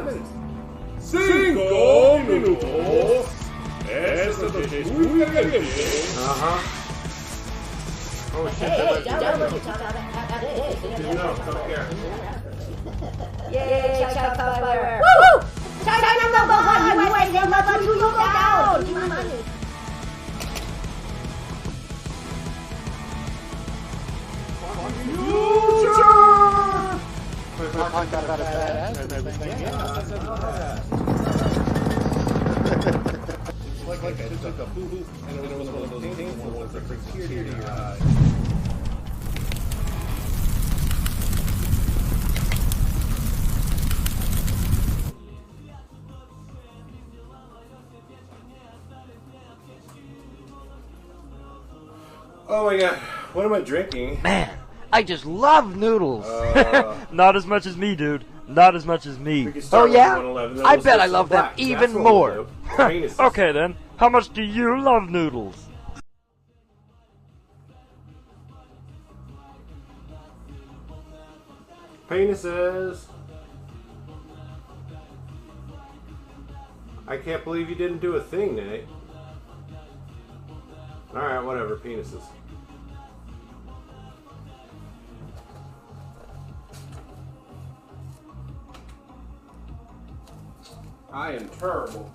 minutes. 5 minutos. Eso es muy caliente. Oh shit, No, don't care. Yay, shout out fire. Woo! Shout out number one, USA number 2, you go down. Give me money. Like I took a boo-boo and it was one of those painful ones that brings tears to your eyes. Oh my god, what am I drinking? Man, I just love noodles. Not as much as me, dude. Not as much as me. Oh yeah? I bet I love them even more. Okay then, how much do you love noodles? Penises. I can't believe you didn't do a thing, Nate. Alright, whatever, penises. I am terrible.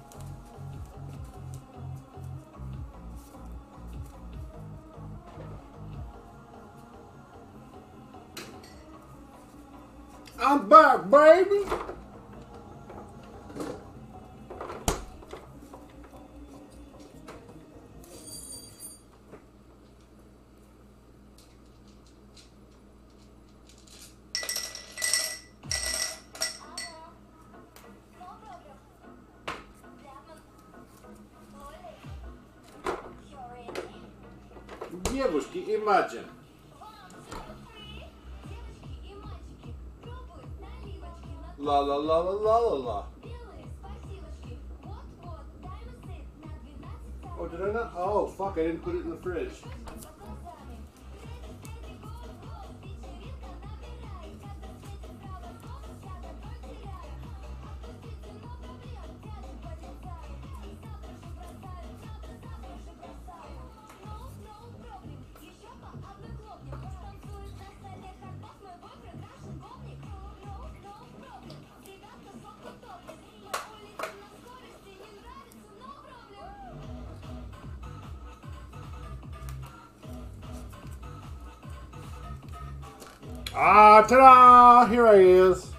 I'm back, baby! Девушки и мальчики. La la la la la la la. Oh, did I not? Oh, fuck, I didn't put it in the fridge. Ah, ta-da! Here I is.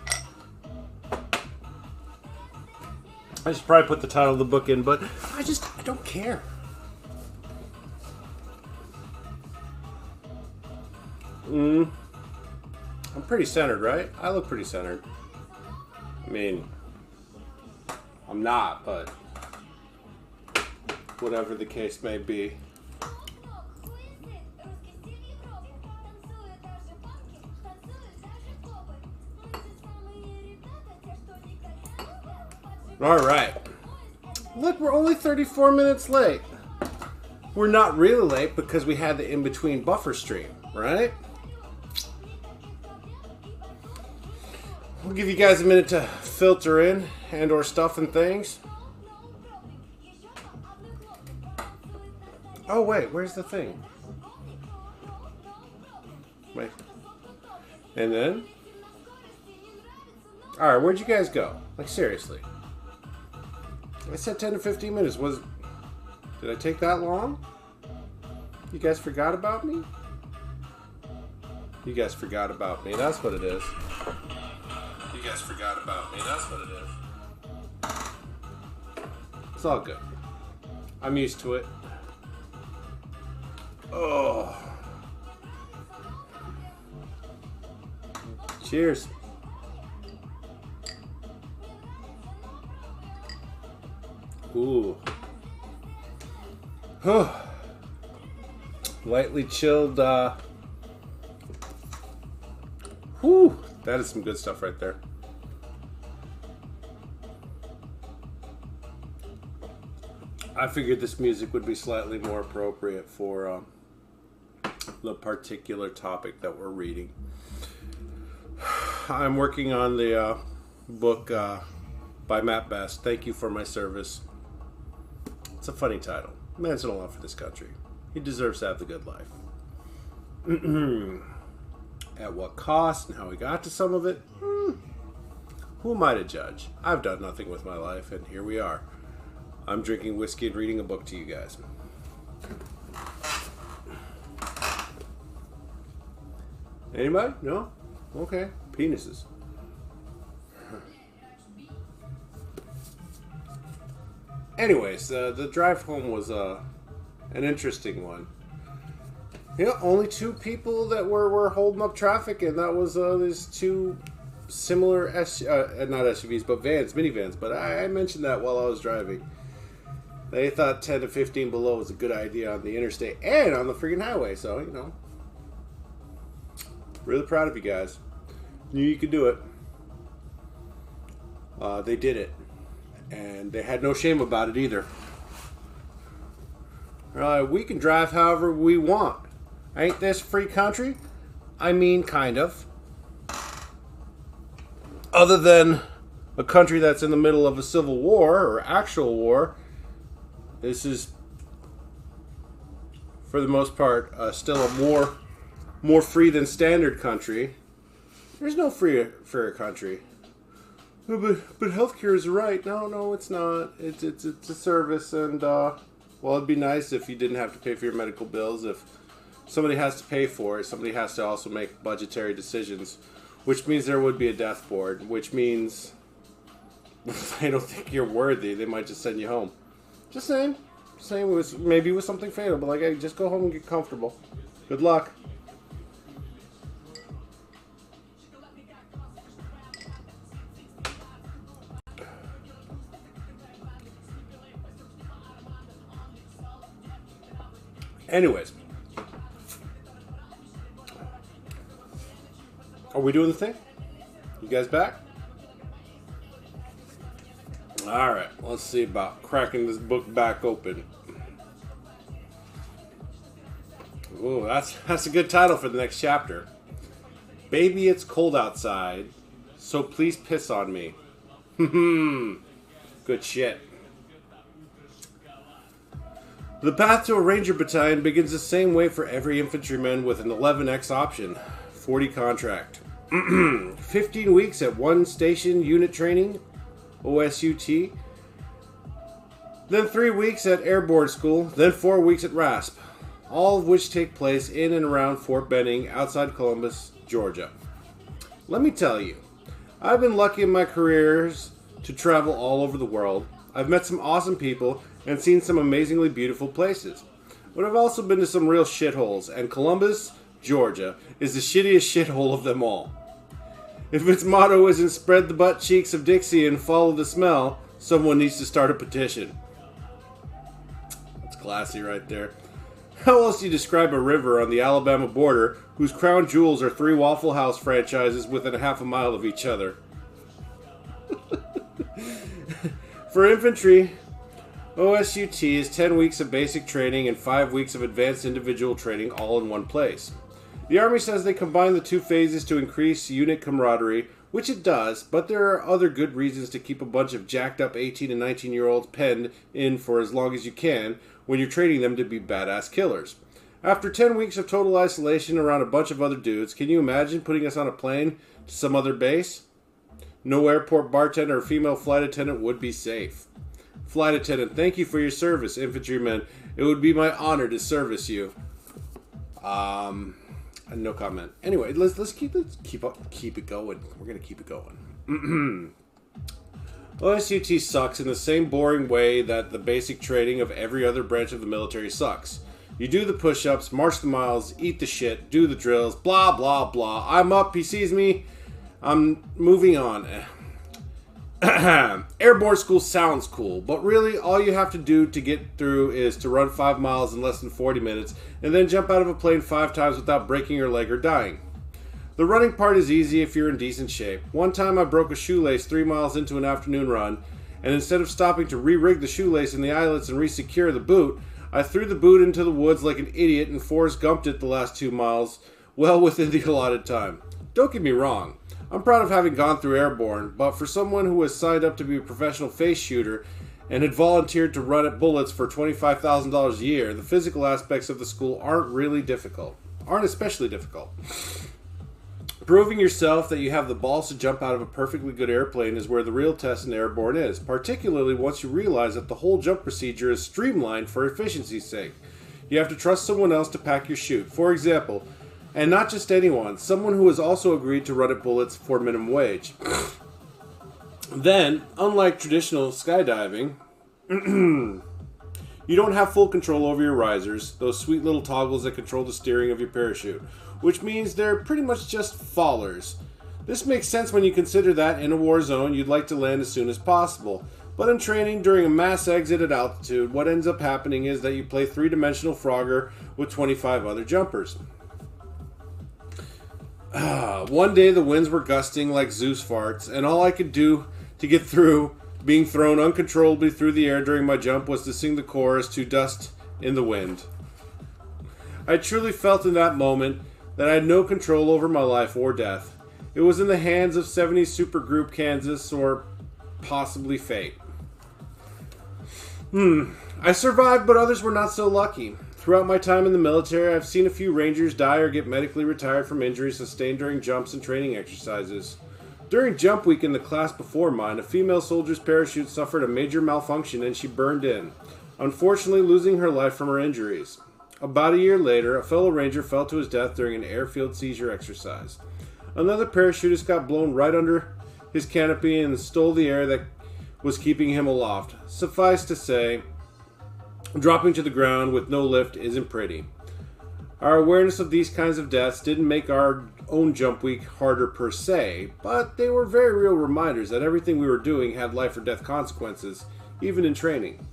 I should probably put the title of the book in, but I don't care. I'm pretty centered, right? I look pretty centered. I mean, I'm not, but whatever the case may be. All right. Look, we're only 34 minutes late. We're not really late because we had the in-between buffer stream, right? We'll give you guys a minute to filter in and or stuff and things. Oh, wait, where's the thing? Wait. And then? All right, where'd you guys go? Like, seriously. I said 10 to 15 minutes. Did I take that long? You guys forgot about me? You guys forgot about me. That's what it is. You guys forgot about me. That's what it is. It's all good. I'm used to it. Oh. Cheers. Ooh. Lightly chilled, whew, that is some good stuff right there. I figured this music would be slightly more appropriate for the particular topic that we're reading. I'm working on the book by Matt Best, Thank You for My Service. It's a funny title. Man's done a lot for this country. He deserves to have the good life. At what cost and how he got to some of it? Who am I to judge? I've done nothing with my life, and here we are. I'm drinking whiskey and reading a book to you guys. Anybody? No? Okay. Penises. Anyways, the drive home was an interesting one. Only two people that were holding up traffic, and that was these two similar not SUVs, but vans, minivans. But I mentioned that while I was driving. They thought 10 to 15 below was a good idea on the interstate and on the freaking highway. So, really proud of you guys. Knew you could do it. They did it. And they had no shame about it either. We can drive however we want. Ain't this a free country? I mean, kind of. Other than a country that's in the middle of a civil war or actual war, this is, for the most part, still a more free than standard country. There's no freer country. But healthcare is right. No, it's not. It's a service, and it'd be nice if you didn't have to pay for your medical bills. If somebody has to pay for it, somebody has to also make budgetary decisions, which means there would be a death board. Which means if they don't think you're worthy, they might just send you home. Just saying. Maybe it was something fatal, but hey, just go home and get comfortable. Good luck. Anyways, are we doing the thing? You guys back? Alright, let's see about cracking this book back open. Ooh, that's a good title for the next chapter. Baby, it's cold outside, so please piss on me. Good shit. The path to a Ranger battalion begins the same way for every infantryman with an 11X option. 40 contract. 15 weeks at one station unit training, OSUT. Then 3 weeks at airborne school. Then 4 weeks at RASP. All of which take place in and around Fort Benning outside Columbus, Georgia. Let me tell you, I've been lucky in my careers to travel all over the world. I've met some awesome people and seen some amazingly beautiful places. But I've also been to some real shitholes, and Columbus, Georgia, is the shittiest shithole of them all. If its motto isn't spread the butt cheeks of Dixie and follow the smell, someone needs to start a petition. That's classy right there. How else do you describe a river on the Alabama border whose crown jewels are 3 Waffle House franchises within a half a mile of each other? For infantry, OSUT is 10 weeks of basic training and 5 weeks of advanced individual training all in one place. The Army says they combine the 2 phases to increase unit camaraderie, which it does, but there are other good reasons to keep a bunch of jacked up 18 and 19-year-olds penned in for as long as you can when you're training them to be badass killers. After 10 weeks of total isolation around a bunch of other dudes, can you imagine putting us on a plane to some other base? No airport bartender or female flight attendant would be safe. Flight attendant, thank you for your service, infantryman. It would be my honor to service you. No comment. Anyway, let's keep it going. We're gonna keep it going. OSUT sucks in the same boring way that the basic training of every other branch of the military sucks. You do the push-ups, march the miles, eat the shit, do the drills, blah blah blah. I'm up, he sees me. I'm moving on. Airborne school sounds cool, but really all you have to do to get through is to run 5 miles in less than 40 minutes and then jump out of a plane 5 times without breaking your leg or dying. The running part is easy if you're in decent shape. One time I broke a shoelace 3 miles into an afternoon run, and instead of stopping to re-rig the shoelace in the eyelets and re-secure the boot, I threw the boot into the woods like an idiot and Forrest Gumped it the last 2 miles, well within the allotted time. Don't get me wrong, I'm proud of having gone through Airborne, but for someone who has signed up to be a professional face shooter and had volunteered to run at bullets for $25,000 a year, the physical aspects of the school aren't especially difficult. Proving yourself that you have the balls to jump out of a perfectly good airplane is where the real test in Airborne is, particularly once you realize that the whole jump procedure is streamlined for efficiency's sake. You have to trust someone else to pack your chute. For example, and not just anyone, someone who has also agreed to run at bullets for minimum wage. Then, unlike traditional skydiving, you don't have full control over your risers, those sweet little toggles that control the steering of your parachute, which means they're pretty much just fallers. This makes sense when you consider that in a war zone you'd like to land as soon as possible. But in training during a mass exit at altitude, what ends up happening is that you play three-dimensional Frogger with 25 other jumpers. One day the winds were gusting like Zeus farts, and all I could do to get through being thrown uncontrollably through the air during my jump was to sing the chorus to Dust in the Wind. I truly felt in that moment that I had no control over my life or death. It was in the hands of 70s supergroup Kansas or possibly fate. I survived, but others were not so lucky. Throughout my time in the military, I've seen a few Rangers die or get medically retired from injuries sustained during jumps and training exercises. During jump week in the class before mine, a female soldier's parachute suffered a major malfunction and she burned in, unfortunately losing her life from her injuries. About a year later, a fellow Ranger fell to his death during an airfield seizure exercise. Another parachutist got blown right under his canopy and stole the air that was keeping him aloft. Suffice to say, dropping to the ground with no lift isn't pretty. Our awareness of these kinds of deaths didn't make our own jump week harder per se, but they were very real reminders that everything we were doing had life or death consequences, even in training.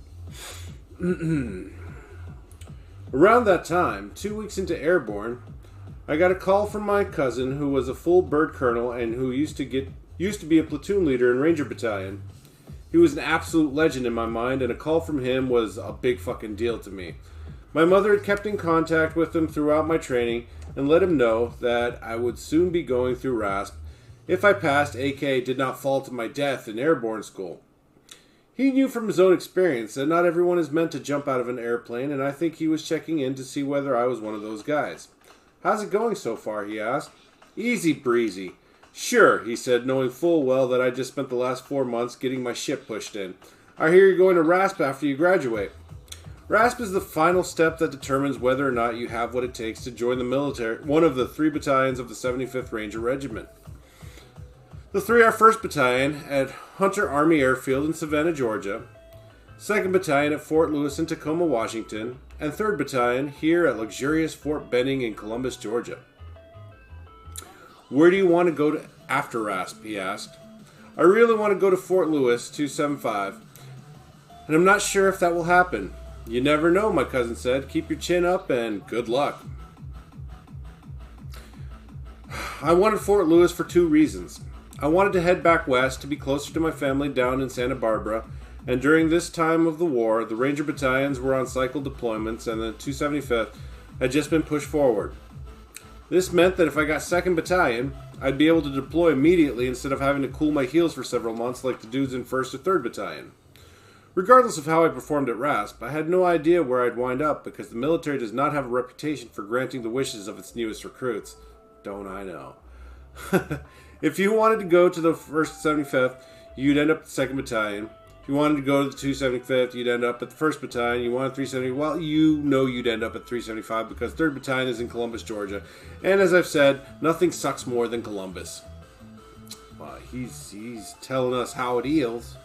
Around that time, 2 weeks into Airborne, I got a call from my cousin who was a full bird colonel and who used to be a platoon leader in Ranger Battalion. He was an absolute legend in my mind, and a call from him was a big fucking deal to me. My mother had kept in contact with him throughout my training and let him know that I would soon be going through RASP if I passed, aka did not fall to my death in airborne school. He knew from his own experience that not everyone is meant to jump out of an airplane, and I think he was checking in to see whether I was one of those guys. "How's it going so far?" he asked. "Easy breezy." "Sure," he said, knowing full well that I just spent the last 4 months getting my shit pushed in. "I hear you're going to RASP after you graduate." RASP is the final step that determines whether or not you have what it takes to join the military, one of the 3 battalions of the 75th Ranger Regiment. The 3 are 1st Battalion at Hunter Army Airfield in Savannah, Georgia, 2nd Battalion at Fort Lewis in Tacoma, Washington, and 3rd Battalion here at luxurious Fort Benning in Columbus, Georgia. "Where do you want to go to after RASP?" he asked. "I really want to go to Fort Lewis 275, and I'm not sure if that will happen." "You never know," my cousin said. "Keep your chin up and good luck." I wanted Fort Lewis for 2 reasons. I wanted to head back west to be closer to my family down in Santa Barbara, and during this time of the war, the Ranger battalions were on cycle deployments and the 275th had just been pushed forward. This meant that if I got 2nd Battalion, I'd be able to deploy immediately instead of having to cool my heels for several months like the dudes in 1st or 3rd Battalion. Regardless of how I performed at RASP, I had no idea where I'd wind up because the military does not have a reputation for granting the wishes of its newest recruits. Don't I know? If you wanted to go to the 1st 75th, you'd end up at the 2nd Battalion. If you wanted to go to the 275th, you'd end up at the 1st Battalion. You wanted 370, well, you know you'd end up at 375 because 3rd Battalion is in Columbus, Georgia. And as I've said, nothing sucks more than Columbus. Well, he's telling us how it heals.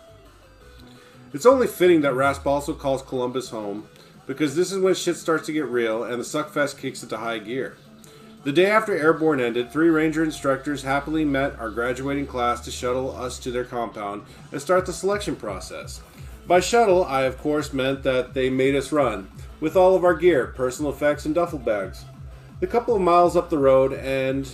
It's only fitting that RASP also calls Columbus home, because this is when shit starts to get real and the suckfest kicks into high gear. The day after Airborne ended, 3 Ranger instructors happily met our graduating class to shuttle us to their compound and start the selection process. By shuttle, I of course meant that they made us run, with all of our gear, personal effects, and duffel bags. A couple of miles up the road, and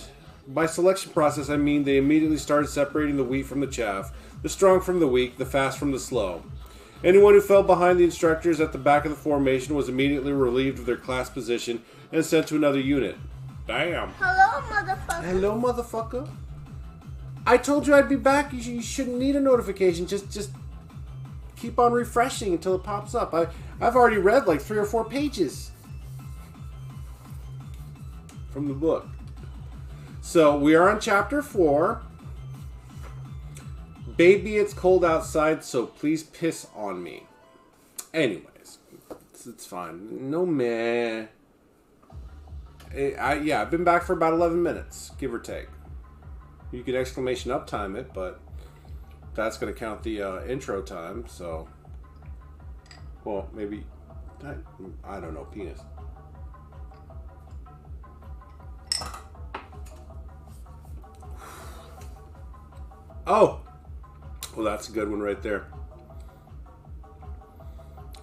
by selection process I mean they immediately started separating the wheat from the chaff, the strong from the weak, the fast from the slow. Anyone who fell behind the instructors at the back of the formation was immediately relieved of their class position and sent to another unit. Damn. Hello, motherfucker. Hello, motherfucker. I told you I'd be back. You shouldn't need a notification. Just keep on refreshing until it pops up. I've already read like 3 or 4 pages from the book. So we are on chapter 4. Baby, it's cold outside, so please piss on me. Anyways, it's fine. No meh. Yeah, I've been back for about 11 minutes, give or take. You could exclamation up time it, but that's going to count the intro time, so... Well, maybe... I don't know, penis. Oh! Well, that's a good one right there.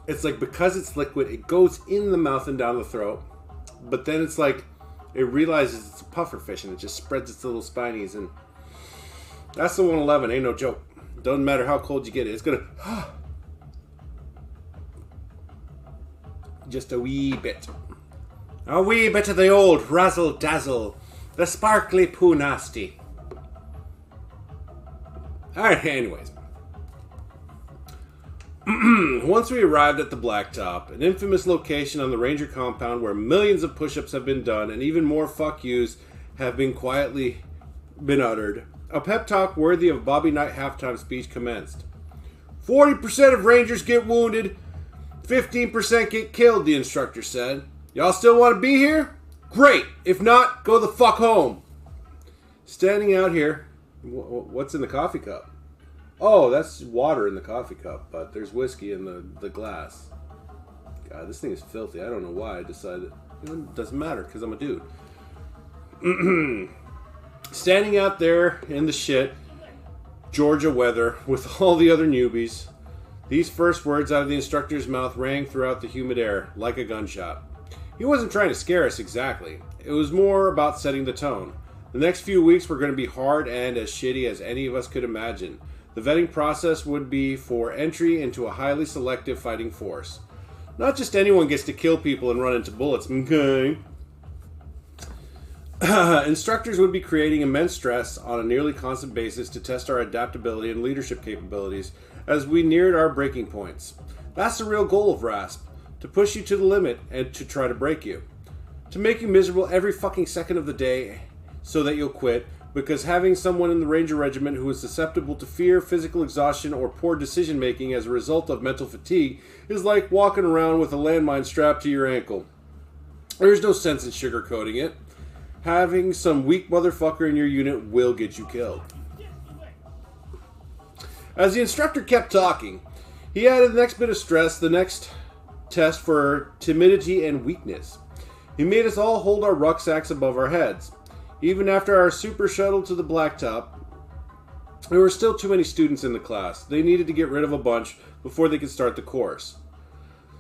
It's like, because it's liquid, it goes in the mouth and down the throat. But then it's like, it realizes it's a puffer fish and it just spreads its little spinies. And that's the 111, ain't no joke. Doesn't matter how cold you get it, it's gonna... Just a wee bit. A wee bit of the old razzle-dazzle. The sparkly poo nasty. Alright, anyways. Once we arrived at the Blacktop, an infamous location on the Ranger compound where millions of push-ups have been done and even more fuck yous have been quietly uttered, a pep talk worthy of Bobby Knight halftime speech commenced. 40% of Rangers get wounded, 15% get killed, the instructor said. Y'all still want to be here? Great! If not, go the fuck home. Standing out here, what's in the coffee cup? Oh, that's water in the coffee cup, but there's whiskey in the glass. God, this thing is filthy. I don't know why I decided. It doesn't matter, because I'm a dude. Standing out there in the shit, Georgia weather, with all the other newbies, these first words out of the instructor's mouth rang throughout the humid air, like a gunshot. He wasn't trying to scare us exactly. It was more about setting the tone. The next few weeks were going to be hard and as shitty as any of us could imagine. The vetting process would be for entry into a highly selective fighting force. Not just anyone gets to kill people and run into bullets, okay? Instructors would be creating immense stress on a nearly constant basis to test our adaptability and leadership capabilities as we neared our breaking points. That's the real goal of RASP, to push you to the limit and to try to break you. To make you miserable every fucking second of the day so that you'll quit, because having someone in the Ranger Regiment who is susceptible to fear, physical exhaustion, or poor decision-making as a result of mental fatigue is like walking around with a landmine strapped to your ankle. There's no sense in sugarcoating it. Having some weak motherfucker in your unit will get you killed. As the instructor kept talking, he added the next bit of stress, the next test for timidity and weakness. He made us all hold our rucksacks above our heads. Even after our super shuttle to the Blacktop, there were still too many students in the class. They needed to get rid of a bunch before they could start the course.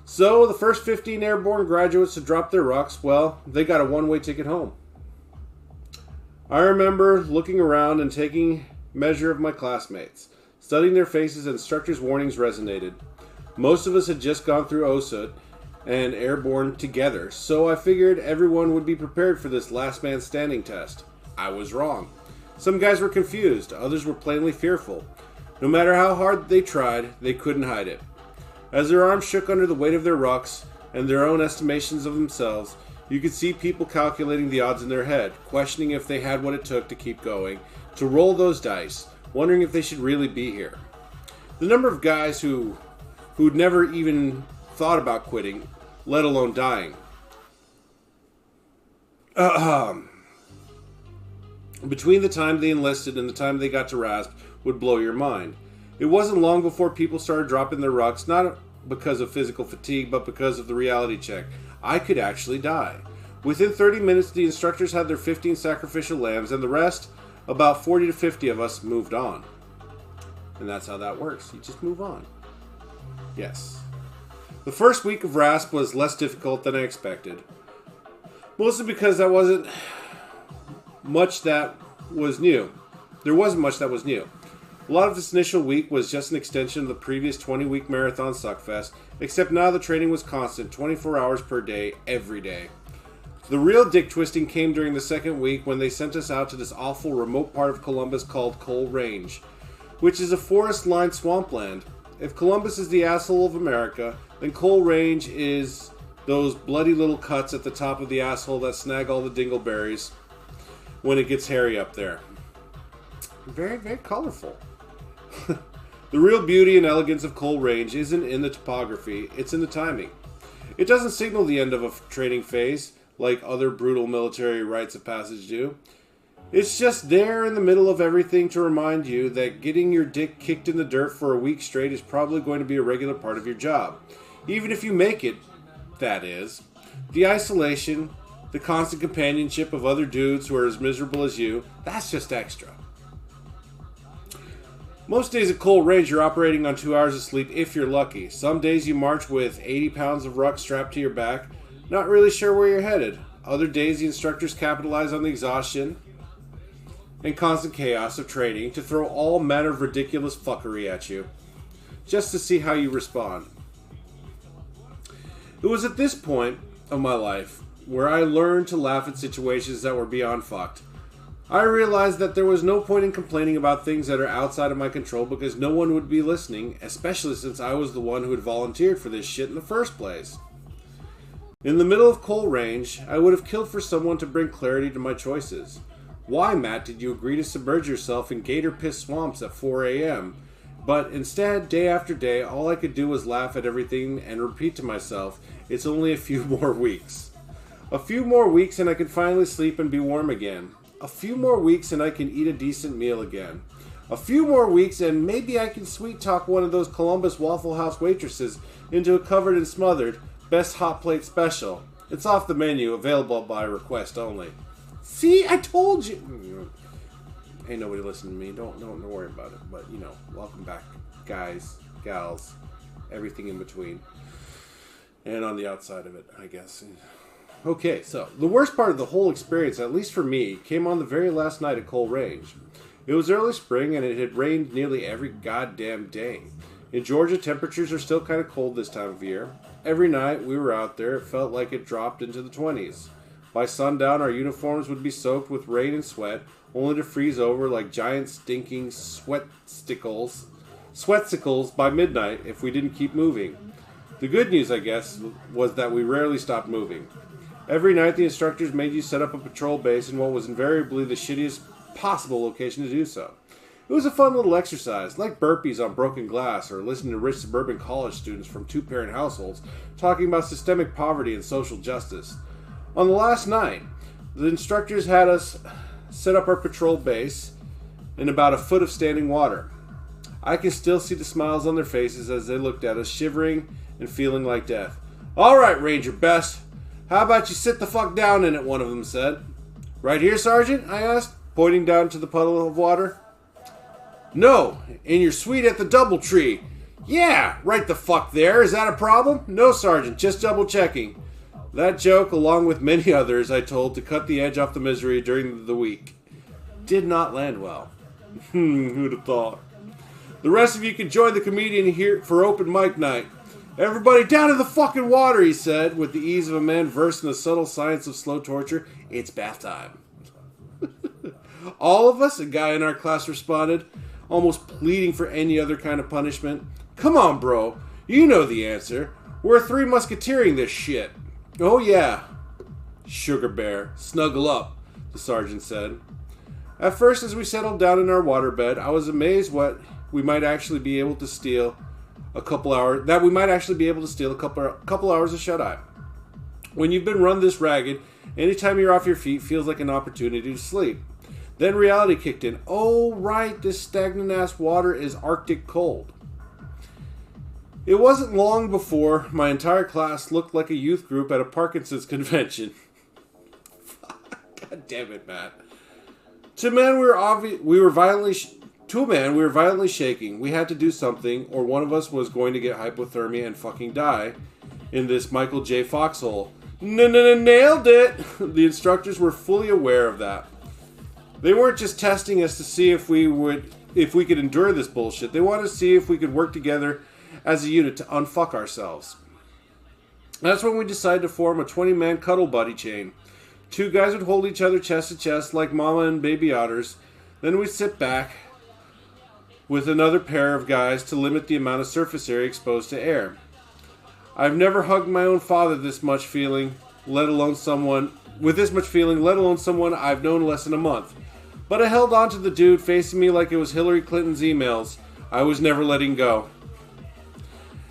So, the first 15 airborne graduates to drop their rucks, well, they got a one-way ticket home. I remember looking around and taking measure of my classmates. Studying their faces, instructors' warnings resonated. Most of us had just gone through OSUT and airborne together, so I figured everyone would be prepared for this last man standing test. I was wrong. Some guys were confused, others were plainly fearful. No matter how hard they tried, they couldn't hide it. As their arms shook under the weight of their rucks and their own estimations of themselves, you could see people calculating the odds in their head, questioning if they had what it took to keep going, to roll those dice, wondering if they should really be here. The number of guys who'd never even thought about quitting, let alone dying. Between the time they enlisted and the time they got to RASP would blow your mind. It wasn't long before people started dropping their rucks, not because of physical fatigue, but because of the reality check. I could actually die. Within 30 minutes, the instructors had their 15 sacrificial lambs, and the rest, about 40 to 50 of us, moved on. And that's how that works. You just move on. Yes. The first week of RASP was less difficult than I expected. Mostly because there wasn't much that was new. A lot of this initial week was just an extension of the previous 20-week marathon suckfest, except now the training was constant, 24 hours per day, every day. The real dick twisting came during the second week when they sent us out to this awful remote part of Columbus called Coal Range, which is a forest-lined swampland. If Columbus is the asshole of America, then Coal Range is those bloody little cuts at the top of the asshole that snag all the dingleberries when it gets hairy up there. Very, very colorful. The real beauty and elegance of Coal Range isn't in the topography, it's in the timing. It doesn't signal the end of a training phase, like other brutal military rites of passage do. It's just there in the middle of everything to remind you that getting your dick kicked in the dirt for a week straight is probably going to be a regular part of your job. Even if you make it, that is. The isolation, the constant companionship of other dudes who are as miserable as you, that's just extra. Most days at Coal Range you're operating on 2 hours of sleep if you're lucky. Some days you march with 80 pounds of ruck strapped to your back, not really sure where you're headed. Other days the instructors capitalize on the exhaustion and constant chaos of training to throw all manner of ridiculous fuckery at you, just to see how you respond. It was at this point of my life where I learned to laugh at situations that were beyond fucked. I realized that there was no point in complaining about things that are outside of my control because no one would be listening, especially since I was the one who had volunteered for this shit in the first place. In the middle of Coal Range, I would have killed for someone to bring clarity to my choices. Why, Matt, did you agree to submerge yourself in gator piss swamps at 4 a.m.? But instead, day after day, all I could do was laugh at everything and repeat to myself, it's only a few more weeks. A few more weeks and I can finally sleep and be warm again. A few more weeks and I can eat a decent meal again. A few more weeks and maybe I can sweet talk one of those Columbus Waffle House waitresses into a covered and smothered best hot plate special. It's off the menu, available by request only. See, I told you. Ain't nobody listening to me. Don't worry about it. But you know, welcome back, guys, gals, everything in between, and on the outside of it, I guess. Okay, so the worst part of the whole experience, at least for me, came on the very last night at Coal Range. It was early spring and it had rained nearly every goddamn day. In Georgia, temperatures are still kind of cold this time of year. Every night we were out there, it felt like it dropped into the 20s. By sundown, our uniforms would be soaked with rain and sweat, only to freeze over like giant stinking sweatsicles by midnight if we didn't keep moving. The good news, I guess, was that we rarely stopped moving. Every night the instructors made you set up a patrol base in what was invariably the shittiest possible location to do so. It was a fun little exercise, like burpees on broken glass or listening to rich suburban college students from two-parent households talking about systemic poverty and social justice. On the last night, the instructors had us set up our patrol base in about a foot of standing water. I can still see the smiles on their faces as they looked at us, shivering and feeling like death. "All right, Ranger Best, how about you sit the fuck down in it," one of them said. "Right here, Sergeant?" I asked, pointing down to the puddle of water. "No, in your suite at the Doubletree." "Yeah, right the fuck there. Is that a problem?" "No, Sergeant, just double checking." That joke, along with many others I told to cut the edge off the misery during the week, did not land well. Who'd have thought? "The rest of you can join the comedian here for open mic night. Everybody down in the fucking water," he said, with the ease of a man versed in the subtle science of slow torture. "It's bath time." "All of us?" a guy in our class responded, almost pleading for any other kind of punishment. "Come on, bro. You know the answer. We're three musketeering this shit." "Oh, yeah." "Sugar bear, snuggle up," the sergeant said. At first, as we settled down in our waterbed, I was amazed we might actually be able to steal a couple hours of shut-eye. When you've been run this ragged, anytime you're off your feet feels like an opportunity to sleep. Then reality kicked in. Oh, right, this stagnant-ass water is Arctic cold. It wasn't long before my entire class looked like a youth group at a Parkinson's convention. God damn it, Matt. To a man, we were violently shaking. We had to do something, or one of us was going to get hypothermia and fucking die in this Michael J. Foxhole. Nailed it! The instructors were fully aware of that. They weren't just testing us to see if we could endure this bullshit. They wanted to see if we could work together as a unit to unfuck ourselves. That's when we decided to form a 20-man cuddle buddy chain. Two guys would hold each other chest to chest like mama and baby otters. Then we'd sit back with another pair of guys to limit the amount of surface area exposed to air. I've never hugged my own father with this much feeling, let alone someone I've known less than a month. But I held on to the dude facing me like it was Hillary Clinton's emails. I was never letting go.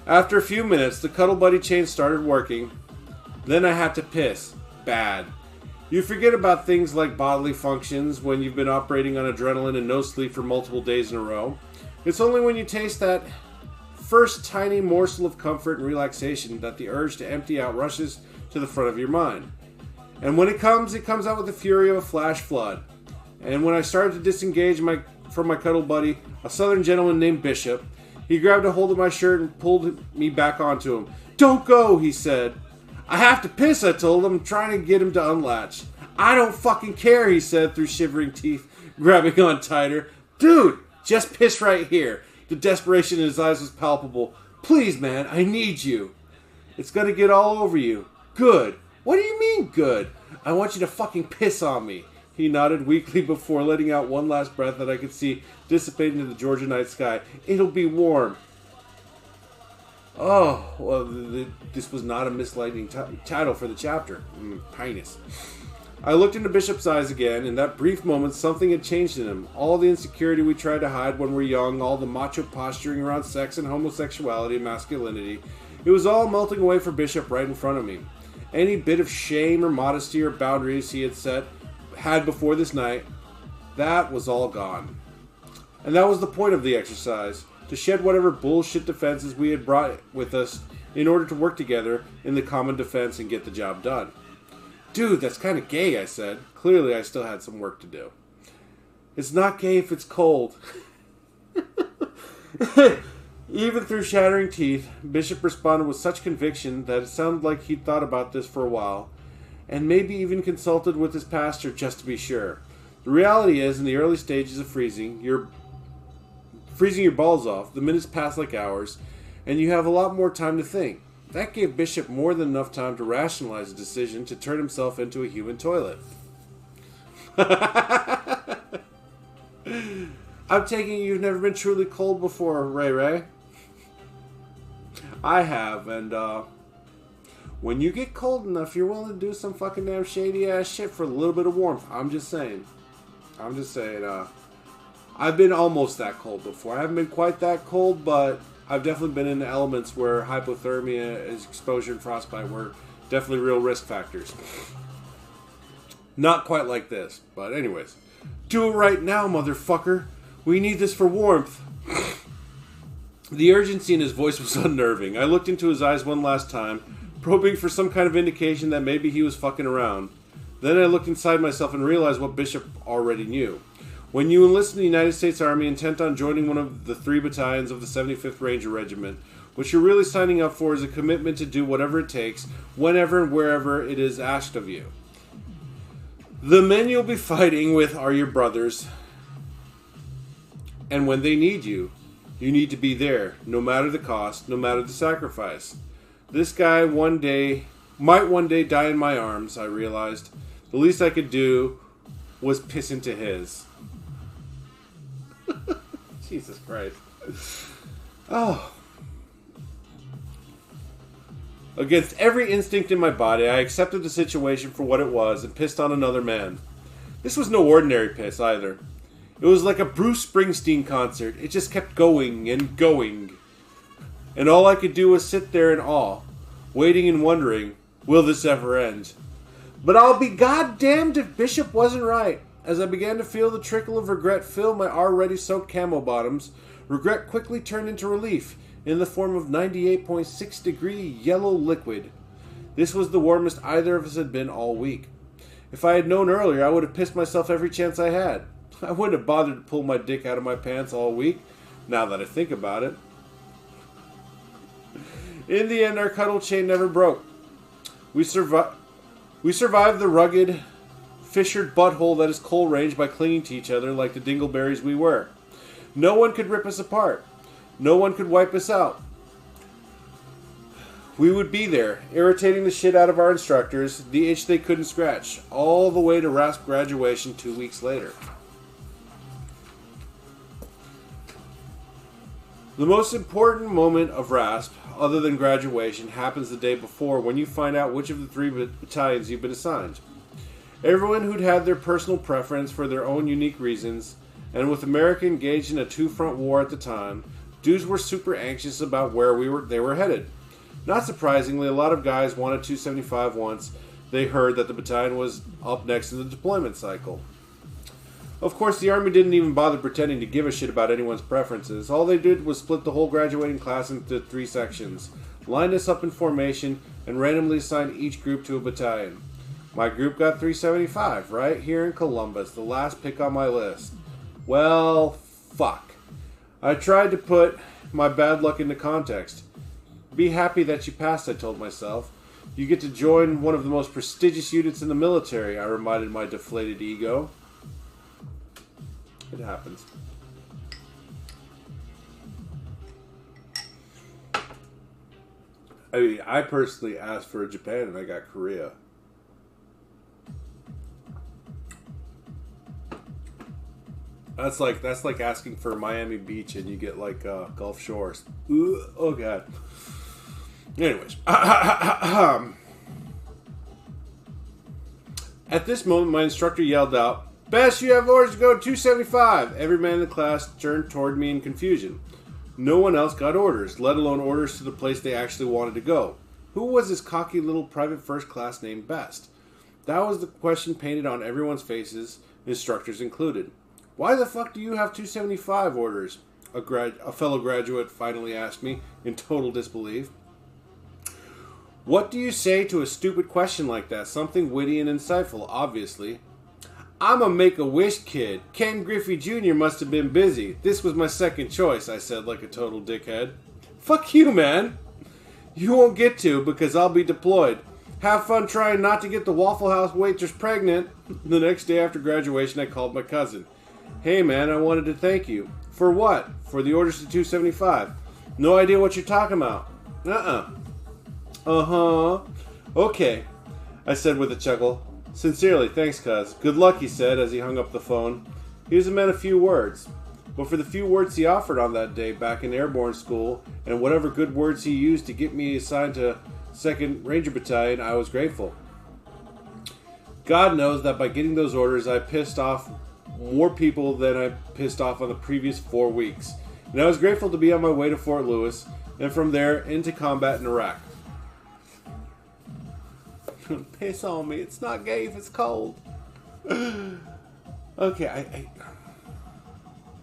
After a few minutes, the Cuddle Buddy chain started working. Then I had to piss. Bad. You forget about things like bodily functions when you've been operating on adrenaline and no sleep for multiple days in a row. It's only when you taste that first tiny morsel of comfort and relaxation that the urge to empty out rushes to the front of your mind. And when it comes out with the fury of a flash flood. And when I started to disengage from my Cuddle Buddy, a southern gentleman named Bishop, he grabbed a hold of my shirt and pulled me back onto him. "Don't go," he said. "I have to piss," I told him, trying to get him to unlatch. "I don't fucking care," he said through shivering teeth, grabbing on tighter. "Dude, just piss right here." The desperation in his eyes was palpable. "Please, man, I need you." "It's gonna get all over you." "Good." "What do you mean, good?" "I want you to fucking piss on me." He nodded weakly before letting out one last breath that I could see dissipate into the Georgia night sky. "It'll be warm." Oh, well, this was not a misleading title for the chapter. Highness. I looked into Bishop's eyes again. In that brief moment, something had changed in him. All the insecurity we tried to hide when we're young, all the macho posturing around sex and homosexuality and masculinity, it was all melting away for Bishop right in front of me. Any bit of shame or modesty or boundaries he had before this night, that was all gone. And that was the point of the exercise, to shed whatever bullshit defenses we had brought with us in order to work together in the common defense and get the job done. "Dude, that's kind of gay," I said. Clearly I still had some work to do. "It's not gay if it's cold." Even through shattering teeth, Bishop responded with such conviction that it sounded like he'd thought about this for a while, and maybe even consulted with his pastor just to be sure. The reality is, in the early stages of freezing your balls off, the minutes pass like hours, and you have a lot more time to think. That gave Bishop more than enough time to rationalize a decision to turn himself into a human toilet. I'm taking it you've never been truly cold before, Ray Ray. I have, and when you get cold enough, you're willing to do some fucking damn shady ass shit for a little bit of warmth. I'm just saying. I've been almost that cold before. I haven't been quite that cold, but I've definitely been in elements where hypothermia, exposure, and frostbite were definitely real risk factors. Not quite like this, but anyways. "Do it right now, motherfucker. We need this for warmth." The urgency in his voice was unnerving. I looked into his eyes one last time, probing for some kind of indication that maybe he was fucking around. Then I looked inside myself and realized what Bishop already knew. When you enlist in the United States Army intent on joining one of the 3 battalions of the 75th Ranger Regiment, what you're really signing up for is a commitment to do whatever it takes, whenever and wherever it is asked of you. The men you'll be fighting with are your brothers, and when they need you, you need to be there, no matter the cost, no matter the sacrifice. This guy might one day die in my arms, I realized. The least I could do was piss into his. Jesus Christ. Oh. Against every instinct in my body, I accepted the situation for what it was and pissed on another man. This was no ordinary piss either. It was like a Bruce Springsteen concert. It just kept going and going. And all I could do was sit there in awe, waiting and wondering, will this ever end? But I'll be goddamned if Bishop wasn't right. As I began to feel the trickle of regret fill my already soaked camo bottoms, regret quickly turned into relief in the form of 98.6 degree yellow liquid. This was the warmest either of us had been all week. If I had known earlier, I would have pissed myself every chance I had. I wouldn't have bothered to pull my dick out of my pants all week, now that I think about it. In the end, our cuddle chain never broke. We survived the rugged, fissured butthole that is coal range by clinging to each other like the dingleberries we were. No one could rip us apart. No one could wipe us out. We would be there, irritating the shit out of our instructors, the itch they couldn't scratch, all the way to RASP graduation 2 weeks later. The most important moment of RASP, other than graduation, happens the day before when you find out which of the 3 battalions you've been assigned. Everyone who'd had their personal preference for their own unique reasons, and with America engaged in a 2-front war at the time, dudes were super anxious about where they were headed. Not surprisingly, a lot of guys wanted 275 once they heard that the battalion was up next in the deployment cycle. Of course, the Army didn't even bother pretending to give a shit about anyone's preferences. All they did was split the whole graduating class into 3 sections, lined us up in formation, and randomly assigned each group to a battalion. My group got 375, right here in Columbus, the last pick on my list. Well, fuck. I tried to put my bad luck into context. Be happy that you passed, I told myself. You get to join one of the most prestigious units in the military, I reminded my deflated ego. It happens. I mean, I personally asked for Japan and I got Korea. That's like asking for Miami Beach and you get like Gulf Shores. Ooh, oh god. Anyways, at this moment, my instructor yelled out, "Best, you have orders to go 275. Every man in the class turned toward me in confusion. No one else got orders, let alone orders to the place they actually wanted to go. Who was this cocky little private first class named Best? That was the question painted on everyone's faces, instructors included. Why the fuck do you have 275 orders? A fellow graduate finally asked me in total disbelief. What do you say to a stupid question like that? Something witty and insightful, obviously. I'm a Make-A-Wish kid. Ken Griffey Jr. must have been busy. This was my second choice, I said like a total dickhead. Fuck you, man. You won't get to because I'll be deployed. Have fun trying not to get the Waffle House waitress pregnant. The next day after graduation, I called my cousin. Hey, man, I wanted to thank you. For what? For the orders to 275. No idea what you're talking about. Uh-huh. Okay, I said with a chuckle. Sincerely, thanks, cuz. Good luck, he said as he hung up the phone. He was a man of few words. But for the few words he offered on that day back in airborne school, and whatever good words he used to get me assigned to 2nd Ranger Battalion, I was grateful. God knows that by getting those orders, I pissed off more people than I pissed off on the previous 4 weeks. And I was grateful to be on my way to Fort Lewis, and from there into combat in Iraq. Piss on me. It's not gay if it's cold. Okay,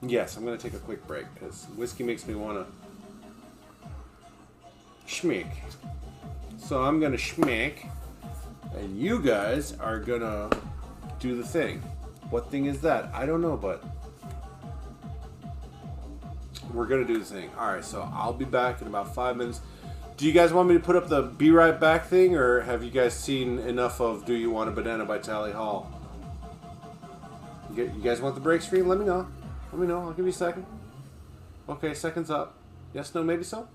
yes, I'm going to take a quick break because whiskey makes me want to schmick. So I'm going to schmick and you guys are going to do the thing. What thing is that? I don't know, but we're going to do the thing. Alright, so I'll be back in about 5 minutes. Do you guys want me to put up the Be Right Back thing, or have you guys seen enough of Do You Want a Banana by Tally Hall? You guys want the break screen? Let me know. Let me know. I'll give you a second. Okay, seconds up. Yes, no, maybe so?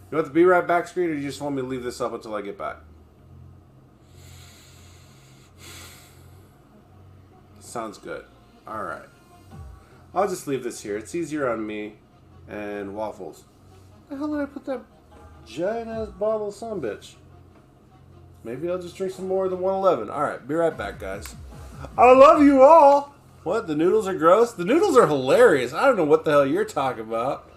You want the Be Right Back screen, or do you just want me to leave this up until I get back? Sounds good. Alright. I'll just leave this here. It's easier on me and Waffles. Where the hell did I put that giant ass bottle of sumbitch? Maybe I'll just drink some more of the 111. Alright, be right back, guys. I love you all! What? The noodles are gross? The noodles are hilarious. I don't know what the hell you're talking about.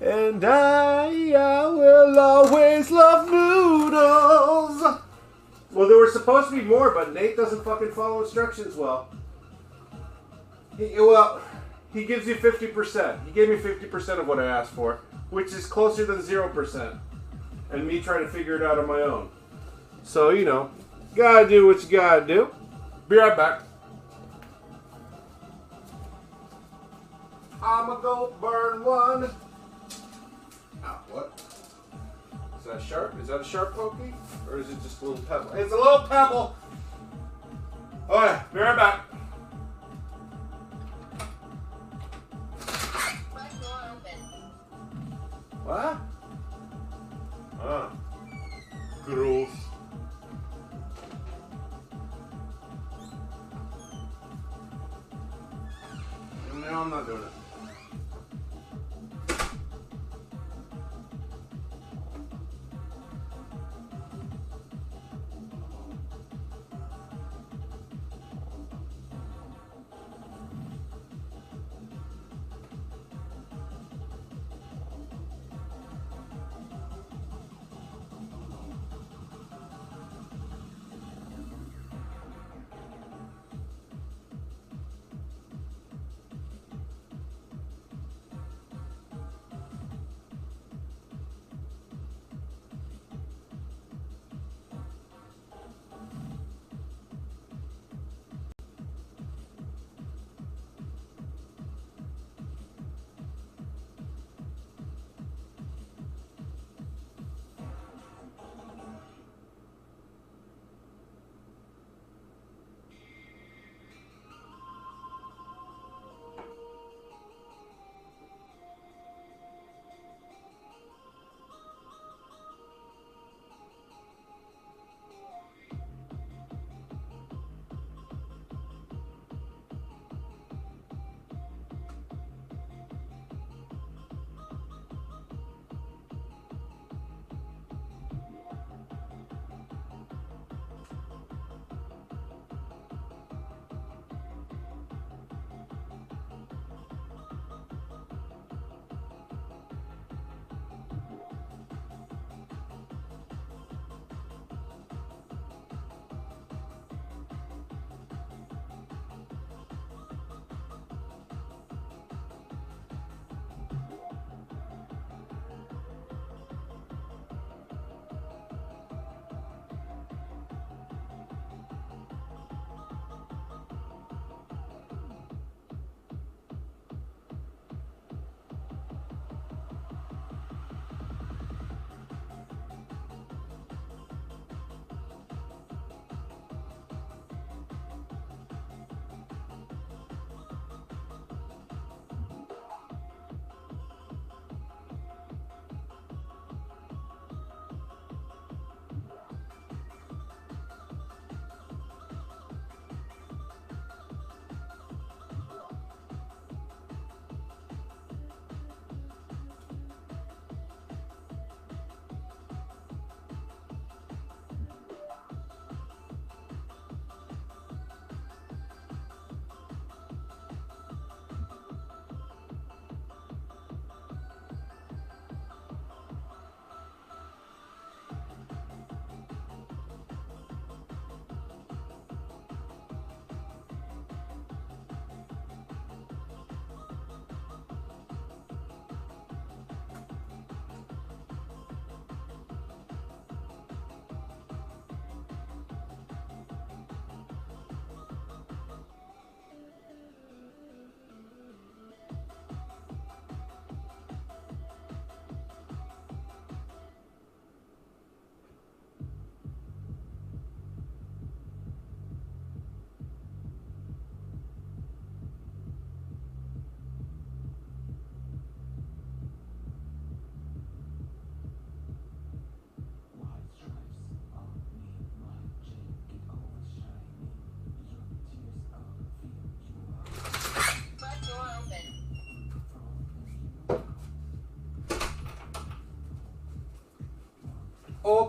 And I will always love noodles. Well, there were supposed to be more, but Nate doesn't fucking follow instructions well. He gives you 50%. He gave me 50% of what I asked for, which is closer than 0%. And me trying to figure it out on my own. So, you know, gotta do what you gotta do. Be right back. I'ma go burn one. Ah, what? Is that sharp? Is that a sharp pokey? Or is it just a little pebble? It's a little pebble! Alright, be right back. What?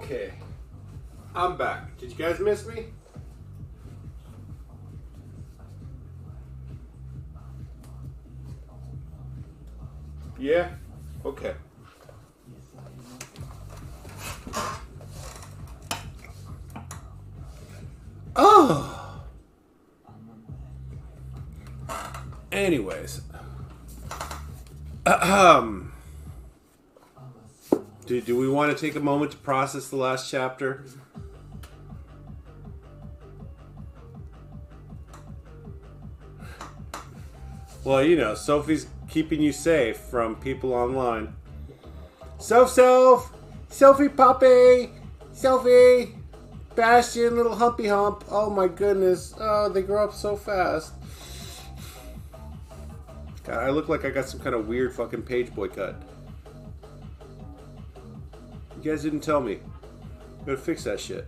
Okay. I'm back. Did you guys miss me? Yeah? Okay. Oh! Anyways. Do we want to take a moment to process the last chapter? Well, you know, Sophie's keeping you safe from people online. Sophie puppy! Sophie! Bastion, little humpy hump. Oh my goodness. Oh, they grow up so fast. God, I look like I got some kind of weird fucking page boycott. You guys didn't tell me. Gotta fix that shit.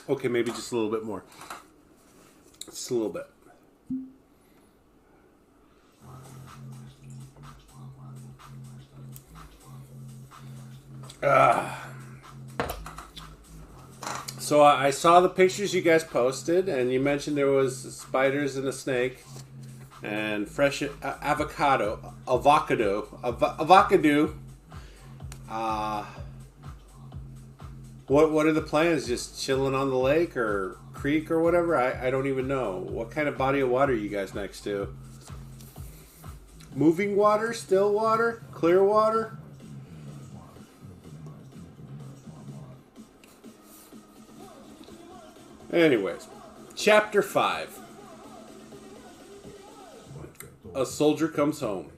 Okay, maybe just a little bit more. Just a little bit. So I saw the pictures you guys posted, and you mentioned there was spiders and a snake, and fresh avocado. What are the plans? Just chilling on the lake or creek or whatever? I don't even know. What kind of body of water are you guys next to? Moving water? Still water? Clear water? Anyways, Chapter 5. A soldier comes home.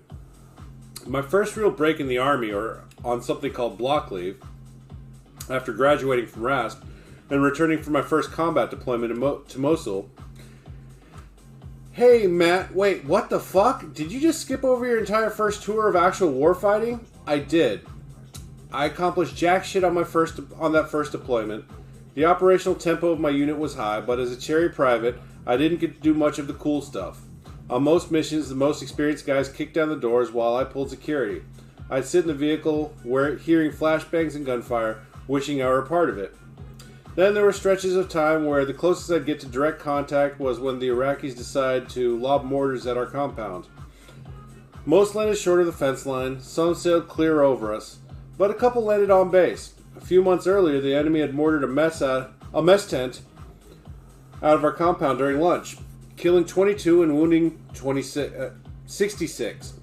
My first real break in the army, or on something called block leave, after graduating from RASP and returning from my first combat deployment to Mosul. Hey, Matt, wait, what the fuck? Did you just skip over your entire first tour of actual warfighting? I did. I accomplished jack shit on that first deployment. The operational tempo of my unit was high, but as a cherry private, I didn't get to do much of the cool stuff. On most missions, the most experienced guys kicked down the doors while I pulled security. I'd sit in the vehicle, hearing flashbangs and gunfire, wishing I were a part of it. Then there were stretches of time where the closest I'd get to direct contact was when the Iraqis decided to lob mortars at our compound. Most landed short of the fence line, some sailed clear over us, but a couple landed on base. A few months earlier, the enemy had mortared a mess tent out of our compound during lunch, killing 22 and wounding 66.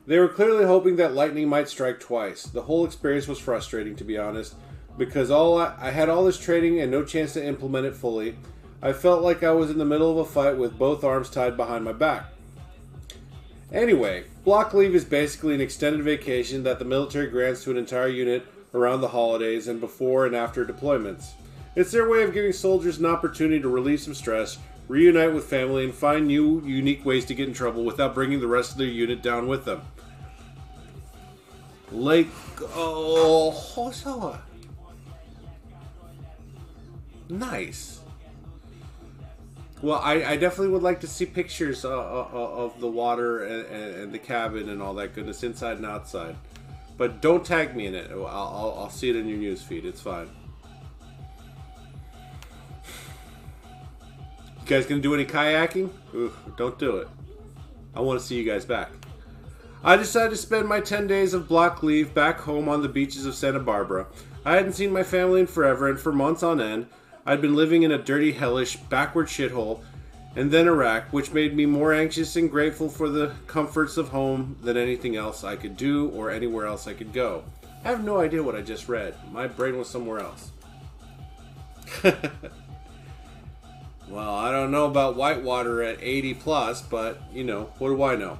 They were clearly hoping that lightning might strike twice. The whole experience was frustrating, to be honest, because I had all this training and no chance to implement it fully. I felt like I was in the middle of a fight with both arms tied behind my back. Anyway, block leave is basically an extended vacation that the military grants to an entire unit around the holidays and before and after deployments. It's their way of giving soldiers an opportunity to relieve some stress, reunite with family, and find new, unique ways to get in trouble without bringing the rest of their unit down with them. Nice. Well, I definitely would like to see pictures of the water and the cabin and all that goodness, inside and outside. But don't tag me in it. I'll see it in your newsfeed. It's fine. You guys gonna do any kayaking? Ooh, don't do it. I want to see you guys back. I decided to spend my 10 days of block leave back home on the beaches of Santa Barbara. I hadn't seen my family in forever, and for months on end, I'd been living in a dirty, hellish, backward shithole, and then Iraq, which made me more anxious and grateful for the comforts of home than anything else I could do or anywhere else I could go. I have no idea what I just read. My brain was somewhere else. Well, I don't know about whitewater at 80 plus, but, you know, what do I know?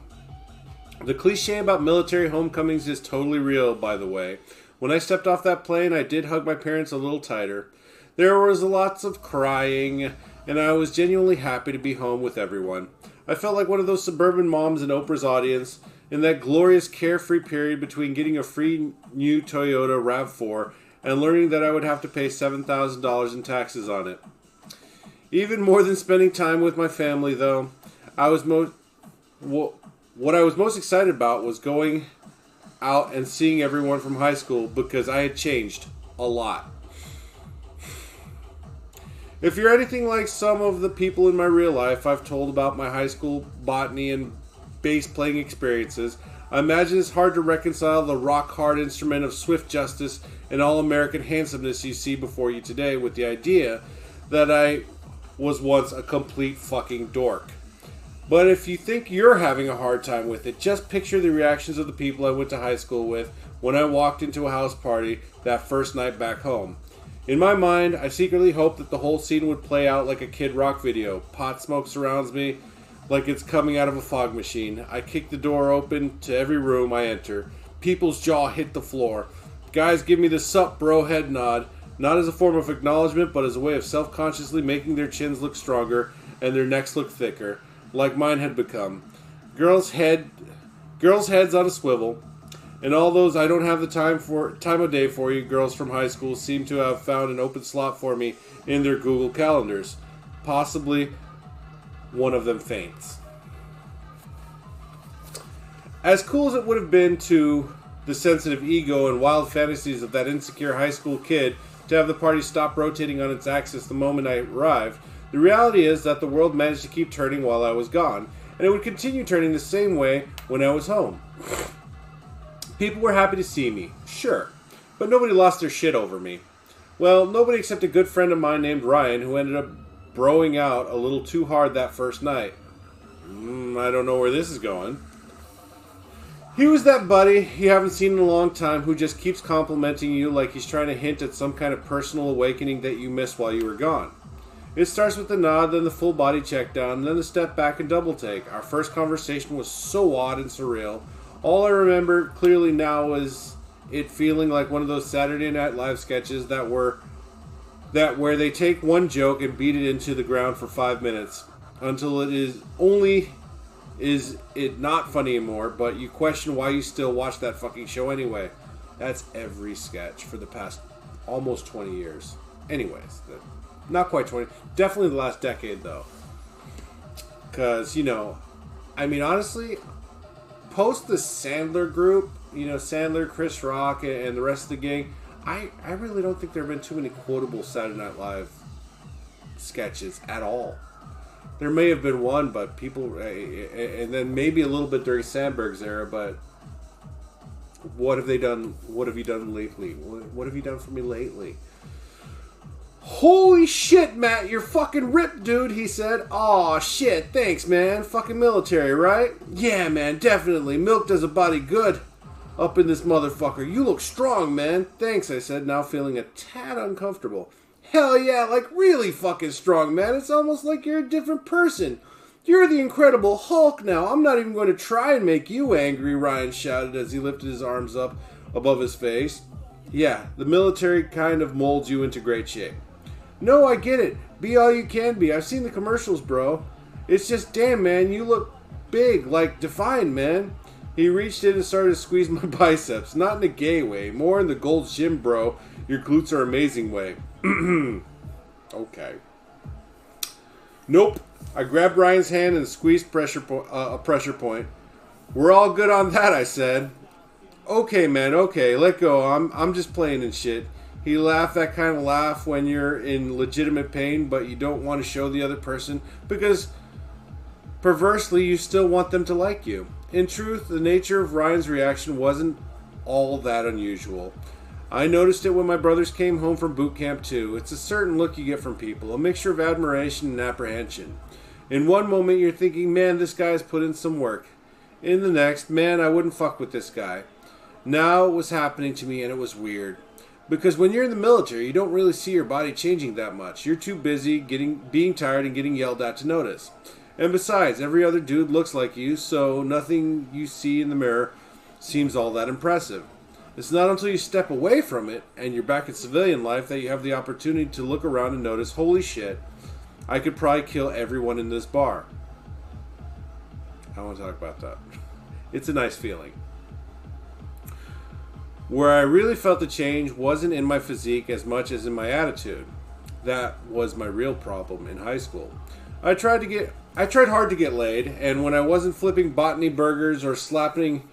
The cliche about military homecomings is totally real, by the way. When I stepped off that plane, I did hug my parents a little tighter. There was lots of crying, and I was genuinely happy to be home with everyone. I felt like one of those suburban moms in Oprah's audience in that glorious carefree period between getting a free new Toyota RAV4 and learning that I would have to pay $7,000 in taxes on it. Even more than spending time with my family, though, what I was most excited about was going out and seeing everyone from high school because I had changed a lot. If you're anything like some of the people in my real life I've told about my high school botany and bass playing experiences, I imagine it's hard to reconcile the rock-hard instrument of swift justice and all-American handsomeness you see before you today with the idea that I was once a complete fucking dork. But if you think you're having a hard time with it, just picture the reactions of the people I went to high school with when I walked into a house party that first night back home. In my mind, I secretly hoped that the whole scene would play out like a Kid Rock video. Pot smoke surrounds me like it's coming out of a fog machine. I kick the door open to every room I enter. People's jaw hit the floor. Guys give me the sup bro head nod, not as a form of acknowledgement, but as a way of self-consciously making their chins look stronger and their necks look thicker, like mine had become. Girls' heads on a swivel. And all those I don't have the time of day for you girls from high school seem to have found an open slot for me in their Google calendars. Possibly one of them faints. As cool as it would have been to the sensitive ego and wild fantasies of that insecure high school kid to have the party stop rotating on its axis the moment I arrived, the reality is that the world managed to keep turning while I was gone, and it would continue turning the same way when I was home. People were happy to see me, sure, but nobody lost their shit over me. Well, nobody except a good friend of mine named Ryan, who ended up broing out a little too hard that first night. I don't know where this is going. He was that buddy you haven't seen in a long time who just keeps complimenting you like he's trying to hint at some kind of personal awakening that you missed while you were gone. It starts with the nod, then the full body check down, and then the step back and double take. Our first conversation was so odd and surreal. All I remember clearly now is it feeling like one of those Saturday Night Live sketches where they take one joke and beat it into the ground for 5 minutes until is it not funny anymore, but you question why you still watch that fucking show anyway. That's every sketch for the past almost 20 years. Anyways, not quite 20. Definitely the last decade, though. Because, honestly, post the Sandler group, Sandler, Chris Rock, and the rest of the gang, I really don't think there have been too many quotable Saturday Night Live sketches at all. There may have been one, but people, and then maybe a little bit during Sandberg's era, but what have they done? What have you done lately? What have you done for me lately? Holy shit, Matt, you're fucking ripped, dude, he said. Aw, shit, thanks, man. Fucking military, right? Yeah, man, definitely. Milk does a body good up in this motherfucker. You look strong, man. Thanks, I said, now feeling a tad uncomfortable. Hell yeah, like really fucking strong, man. It's almost like you're a different person. You're the Incredible Hulk now. I'm not even going to try and make you angry, Ryan shouted as he lifted his arms up above his face. Yeah, the military kind of molds you into great shape. No, I get it. Be all you can be. I've seen the commercials, bro. It's just, damn, man, you look big, like defined, man. He reached in and started to squeeze my biceps. Not in a gay way. More in the Gold's Gym, bro. Your glutes are amazing way. Okay. Nope. I grabbed Ryan's hand and squeezed a pressure point. We're all good on that, I said. Okay, man, okay. Let go. I'm just playing and shit. He laughed, that kind of laugh when you're in legitimate pain, but you don't want to show the other person because perversely you still want them to like you. In truth, the nature of Ryan's reaction wasn't all that unusual. I noticed it when my brothers came home from boot camp too. It's a certain look you get from people, a mixture of admiration and apprehension. In one moment you're thinking, man, this guy's put in some work. In the next, man, I wouldn't fuck with this guy. Now it was happening to me and it was weird. Because when you're in the military, you don't really see your body changing that much. You're too busy being tired and getting yelled at to notice. And besides, every other dude looks like you, so nothing you see in the mirror seems all that impressive. It's not until you step away from it and you're back in civilian life that you have the opportunity to look around and notice, holy shit, I could probably kill everyone in this bar. I want to talk about that. It's a nice feeling. Where I really felt the change wasn't in my physique as much as in my attitude. That was my real problem in high school. I tried hard to get laid, and when I wasn't flipping botany burgers or slapping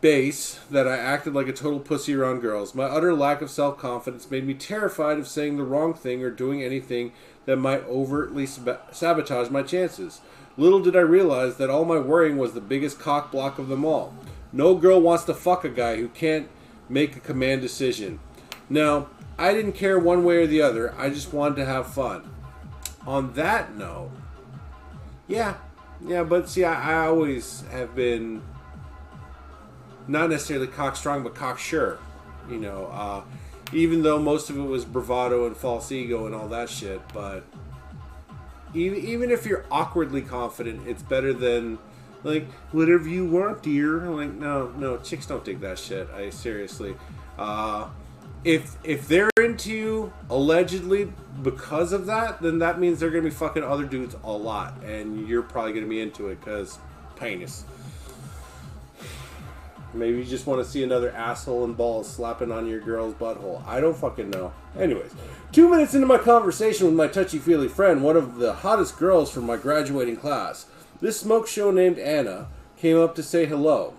bass, that I acted like a total pussy around girls. My utter lack of self-confidence made me terrified of saying the wrong thing or doing anything that might overtly sabotage my chances. Little did I realize that all my worrying was the biggest cock block of them all. No girl wants to fuck a guy who can't make a command decision. Now, I didn't care one way or the other. I just wanted to have fun. On that note, yeah, but see, I always have been not necessarily cock strong, but cock sure. You know, even though most of it was bravado and false ego and all that shit, but even if you're awkwardly confident, it's better than like, whatever you want, dear. I'm like, no, chicks don't dig that shit. Seriously. If they're into you allegedly because of that, then that means they're gonna be fucking other dudes a lot, and you're probably gonna be into it because penis. Maybe you just want to see another asshole and balls slapping on your girl's butthole. I don't fucking know. Anyways, 2 minutes into my conversation with my touchy-feely friend, one of the hottest girls from my graduating class, this smoke show named Anna, came up to say hello.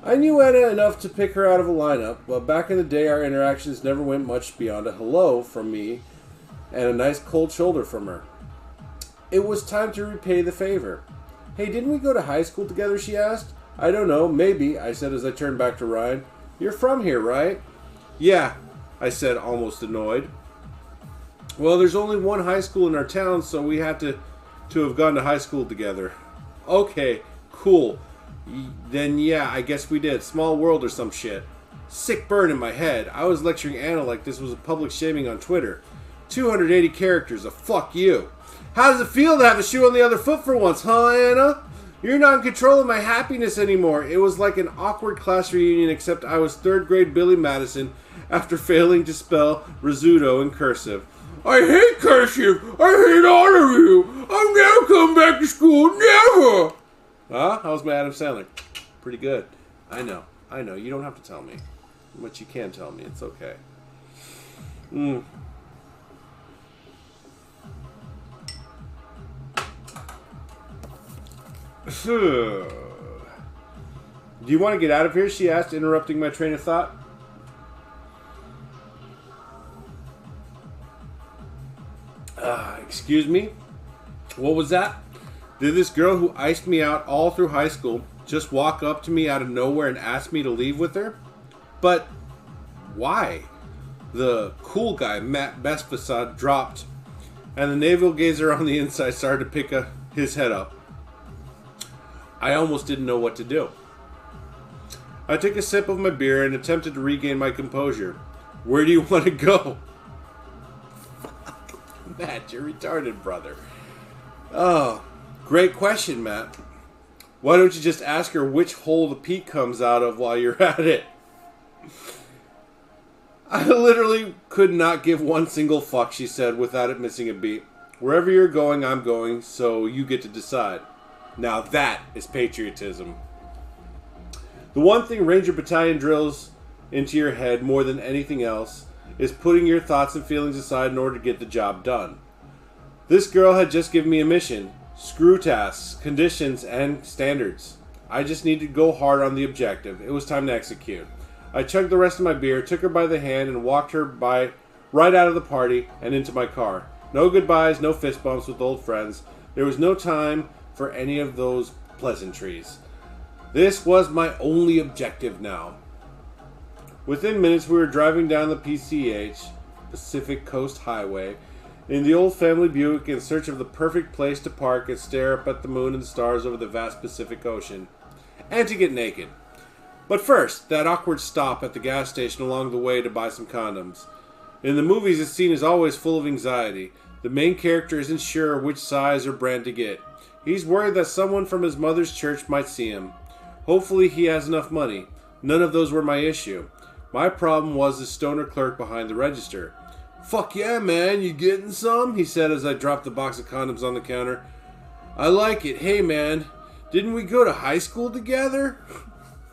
I knew Anna enough to pick her out of a lineup, but back in the day our interactions never went much beyond a hello from me and a nice cold shoulder from her. It was time to repay the favor. Hey, didn't we go to high school together, she asked. I don't know, maybe, I said as I turned back to Ryan. You're from here, right? Yeah, I said, almost annoyed. Well, there's only one high school in our town, so we had to have gone to high school together. Okay, cool. Then yeah, I guess we did. Small world or some shit. Sick burn in my head. I was lecturing Anna like this was a public shaming on Twitter. 280 characters of fuck you. How does it feel to have a shoe on the other foot for once, huh, Anna? You're not in control of my happiness anymore. It was like an awkward class reunion, except I was third grade Billy Madison after failing to spell risotto in cursive. I hate cursive. I hate all of you. I'll never come back to school. Never. Huh? How's my Adam Sandler? Pretty good. I know. You don't have to tell me. But you can tell me. It's okay. Do you want to get out of here? She asked, interrupting my train of thought. Excuse me? What was that? Did this girl who iced me out all through high school just walk up to me out of nowhere and ask me to leave with her? But why? The cool guy, Matt Bestfacade, dropped, and the navel gazer on the inside started to pick his head up. I almost didn't know what to do. I took a sip of my beer and attempted to regain my composure. Where do you want to go? Matt, you're retarded, brother. Oh, great question, Matt. Why don't you just ask her which hole the pee comes out of while you're at it? I literally could not give one single fuck, she said, without it missing a beat. Wherever you're going, I'm going, so you get to decide. Now that is patriotism. The one thing Ranger Battalion drills into your head more than anything else is putting your thoughts and feelings aside in order to get the job done. This girl had just given me a mission. Screw tasks, conditions, and standards. I just needed to go hard on the objective. It was time to execute. I chugged the rest of my beer, took her by the hand, and walked her right out of the party and into my car. No goodbyes, no fist bumps with old friends. There was no time for any of those pleasantries. This was my only objective now. Within minutes, we were driving down the PCH, Pacific Coast Highway, in the old family Buick in search of the perfect place to park and stare up at the moon and the stars over the vast Pacific Ocean, and to get naked. But first, that awkward stop at the gas station along the way to buy some condoms. In the movies, this scene is always full of anxiety. The main character isn't sure which size or brand to get. He's worried that someone from his mother's church might see him. Hopefully he has enough money. None of those were my issue. My problem was the stoner clerk behind the register. Fuck yeah, man, you getting some? He said as I dropped the box of condoms on the counter. I like it. Hey, man, didn't we go to high school together?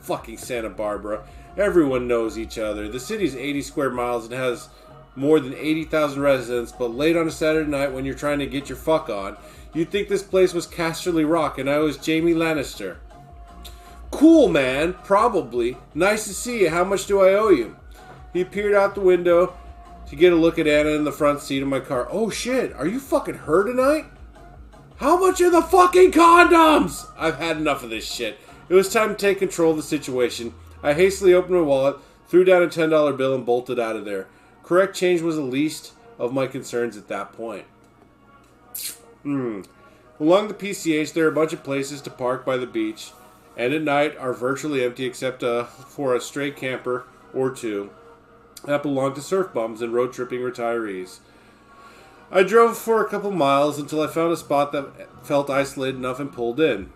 Fucking Santa Barbara. Everyone knows each other. The city's 80 square miles and has more than 80,000 residents, but late on a Saturday night when you're trying to get your fuck on, you'd think this place was Casterly Rock and I was Jaime Lannister. Cool, man. Probably. Nice to see you. How much do I owe you? He peered out the window to get a look at Anna in the front seat of my car. Oh shit, are you fucking her tonight? How much are the fucking condoms? I've had enough of this shit. It was time to take control of the situation. I hastily opened my wallet, threw down a $10 bill, and bolted out of there. Correct change was the least of my concerns at that point. Along the PCH, there are a bunch of places to park by the beach, and at night are virtually empty except for a stray camper or two that belong to surf bums and road tripping retirees. I drove for a couple miles until I found a spot that felt isolated enough and pulled in.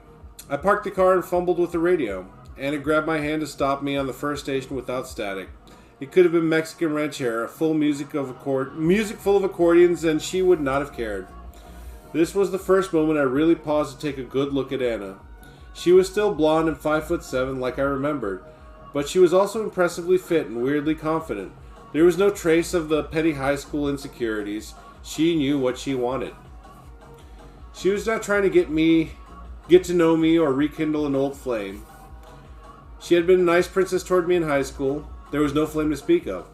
I parked the car and fumbled with the radio. Anna grabbed my hand to stop me on the first station without static. It could have been Mexican ranchera, full music full of accordions, and she would not have cared. This was the first moment I really paused to take a good look at Anna. She was still blonde and 5'7" like I remembered, but she was also impressively fit and weirdly confident. There was no trace of the petty high school insecurities. She knew what she wanted. She was not trying to get to know me or rekindle an old flame. She had been a nice princess toward me in high school. There was no flame to speak of.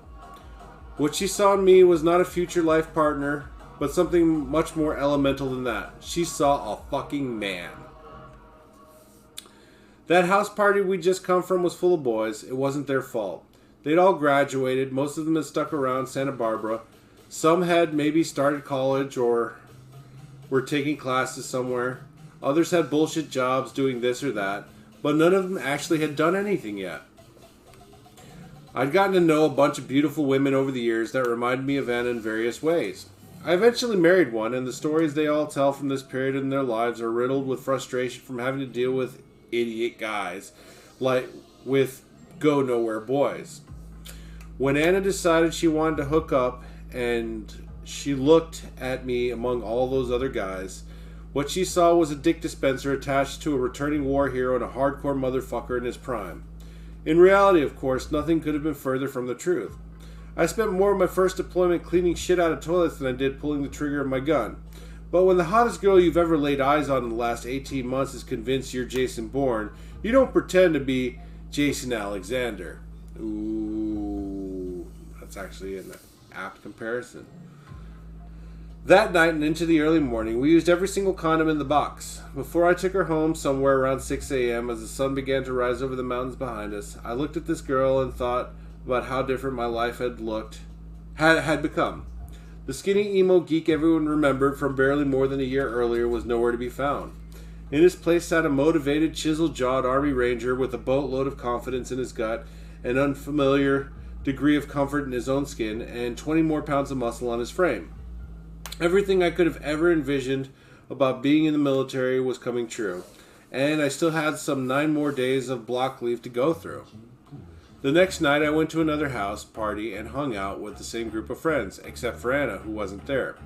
What she saw in me was not a future life partner, but something much more elemental than that. She saw a fucking man. That house party we'd just come from was full of boys. It wasn't their fault. They'd all graduated. Most of them had stuck around Santa Barbara. Some had maybe started college or were taking classes somewhere. Others had bullshit jobs doing this or that, but none of them actually had done anything yet. I'd gotten to know a bunch of beautiful women over the years that reminded me of Anna in various ways. I eventually married one, and the stories they all tell from this period in their lives are riddled with frustration from having to deal with idiot guys, like with go-nowhere boys. When Anna decided she wanted to hook up, and she looked at me among all those other guys, what she saw was a dick dispenser attached to a returning war hero and a hardcore motherfucker in his prime. In reality, of course, nothing could have been further from the truth. I spent more of my first deployment cleaning shit out of toilets than I did pulling the trigger of my gun. But when the hottest girl you've ever laid eyes on in the last 18 months is convinced you're Jason Bourne, you don't pretend to be Jason Alexander. Ooh, that's actually an apt comparison. That night and into the early morning, we used every single condom in the box. Before I took her home, somewhere around 6 a.m., as the sun began to rise over the mountains behind us, I looked at this girl and thought about how different my life had become. The skinny emo geek everyone remembered from barely more than a year earlier was nowhere to be found. In his place sat a motivated, chisel-jawed Army Ranger with a boatload of confidence in his gut, an unfamiliar degree of comfort in his own skin, and 20 more pounds of muscle on his frame. Everything I could have ever envisioned about being in the military was coming true, and I still had some 9 more days of block leave to go through. The next night I went to another house party and hung out with the same group of friends, except for Anna, who wasn't there.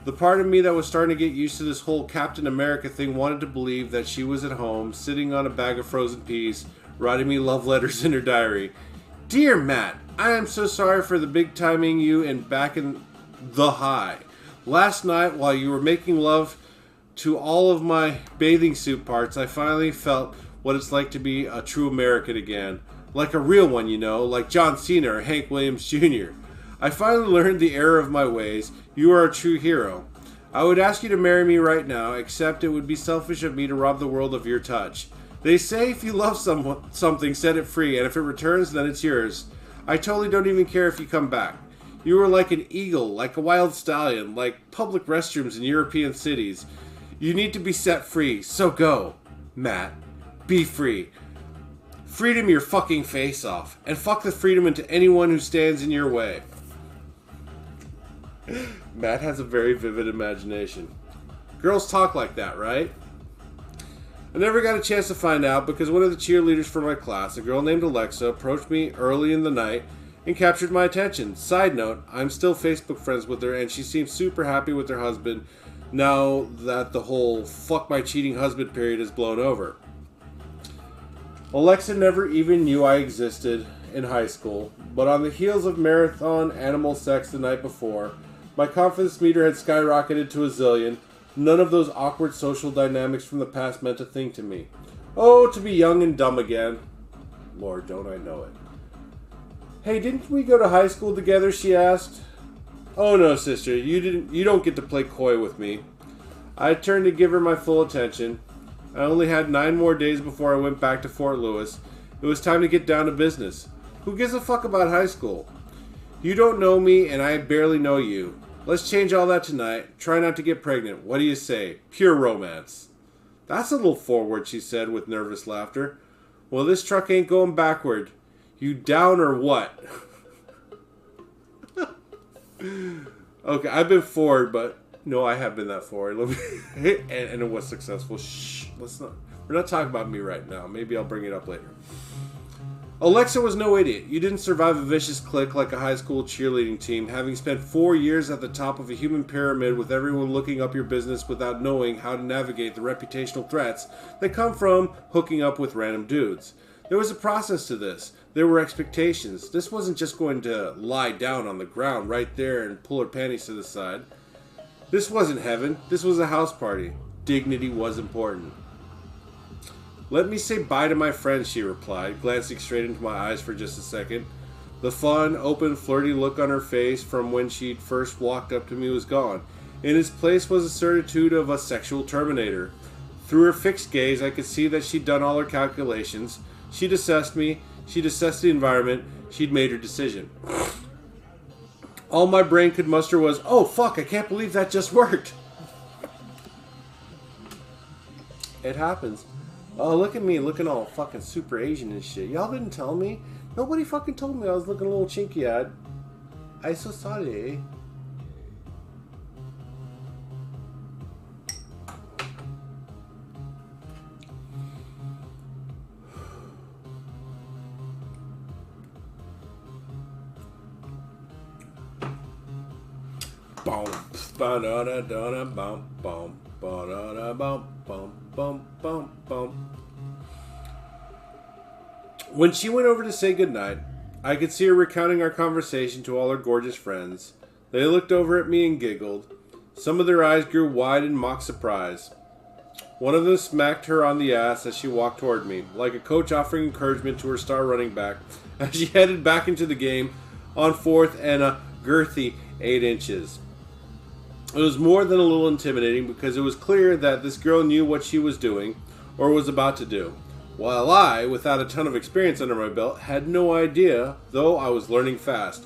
The part of me that was starting to get used to this whole Captain America thing wanted to believe that she was at home, sitting on a bag of frozen peas, writing me love letters in her diary. Dear Matt, I am so sorry for the big timing you and back in the high. Last night, while you were making love to all of my bathing suit parts, I finally felt what it's like to be a true American again. Like a real one, you know, like John Cena or Hank Williams Jr. I finally learned the error of my ways. You are a true hero. I would ask you to marry me right now, except it would be selfish of me to rob the world of your touch. They say if you love something, set it free, and if it returns, then it's yours. I totally don't even care if you come back. You are like an eagle, like a wild stallion, like public restrooms in European cities. You need to be set free, so go. Matt, be free. Freedom your fucking face off, and fuck the freedom into anyone who stands in your way. Matt has a very vivid imagination. Girls talk like that, right? I never got a chance to find out because one of the cheerleaders for my class, a girl named Alexa, approached me early in the night and captured my attention. Side note, I'm still Facebook friends with her and she seems super happy with her husband, now that the whole fuck my cheating husband period is blown over. Alexa never even knew I existed in high school, but on the heels of marathon animal sex the night before, my confidence meter had skyrocketed to a zillion. None of those awkward social dynamics from the past meant a thing to me. Oh, to be young and dumb again. Lord, don't I know it. Hey, didn't we go to high school together, she asked. Oh no, sister, you don't get to play coy with me. I turned to give her my full attention. I only had 9 more days before I went back to Fort Lewis. It was time to get down to business. Who gives a fuck about high school? You don't know me, and I barely know you. Let's change all that tonight. Try not to get pregnant. What do you say? Pure romance. That's a little forward, she said with nervous laughter. Well, this truck ain't going backward. You down or what? Okay, I've been forward, but no, I have been that forward. and it was successful. Shh, we're not talking about me right now. Maybe I'll bring it up later. Alexa was no idiot. You didn't survive a vicious clique like a high school cheerleading team, having spent 4 years at the top of a human pyramid with everyone looking up your business without knowing how to navigate the reputational threats that come from hooking up with random dudes. There was a process to this. There were expectations. This wasn't just going to lie down on the ground right there and pull her panties to the side. This wasn't heaven. This was a house party. Dignity was important. Let me say bye to my friends, she replied, glancing straight into my eyes for just a second. The fun, open, flirty look on her face from when she'd first walked up to me was gone. In its place was the certitude of a sexual terminator. Through her fixed gaze, I could see that she'd done all her calculations. She'd assessed me. She'd assessed the environment. She'd made her decision. All my brain could muster was, oh fuck, I can't believe that just worked. It happens. Oh, look at me looking all fucking super Asian and shit. Y'all didn't tell me. Nobody fucking told me I was looking a little chinky-eyed. I'm so sorry. Boom, ba-da-da-da-da-bum, bum, ba-da-da-bum, bum, bum, bum, bum. When she went over to say goodnight, I could see her recounting our conversation to all her gorgeous friends. They looked over at me and giggled. Some of their eyes grew wide in mock surprise. One of them smacked her on the ass as she walked toward me, like a coach offering encouragement to her star running back, as she headed back into the game on 4th and a girthy 8 inches. It was more than a little intimidating because it was clear that this girl knew what she was doing or was about to do, while I, without a ton of experience under my belt, had no idea, though I was learning fast.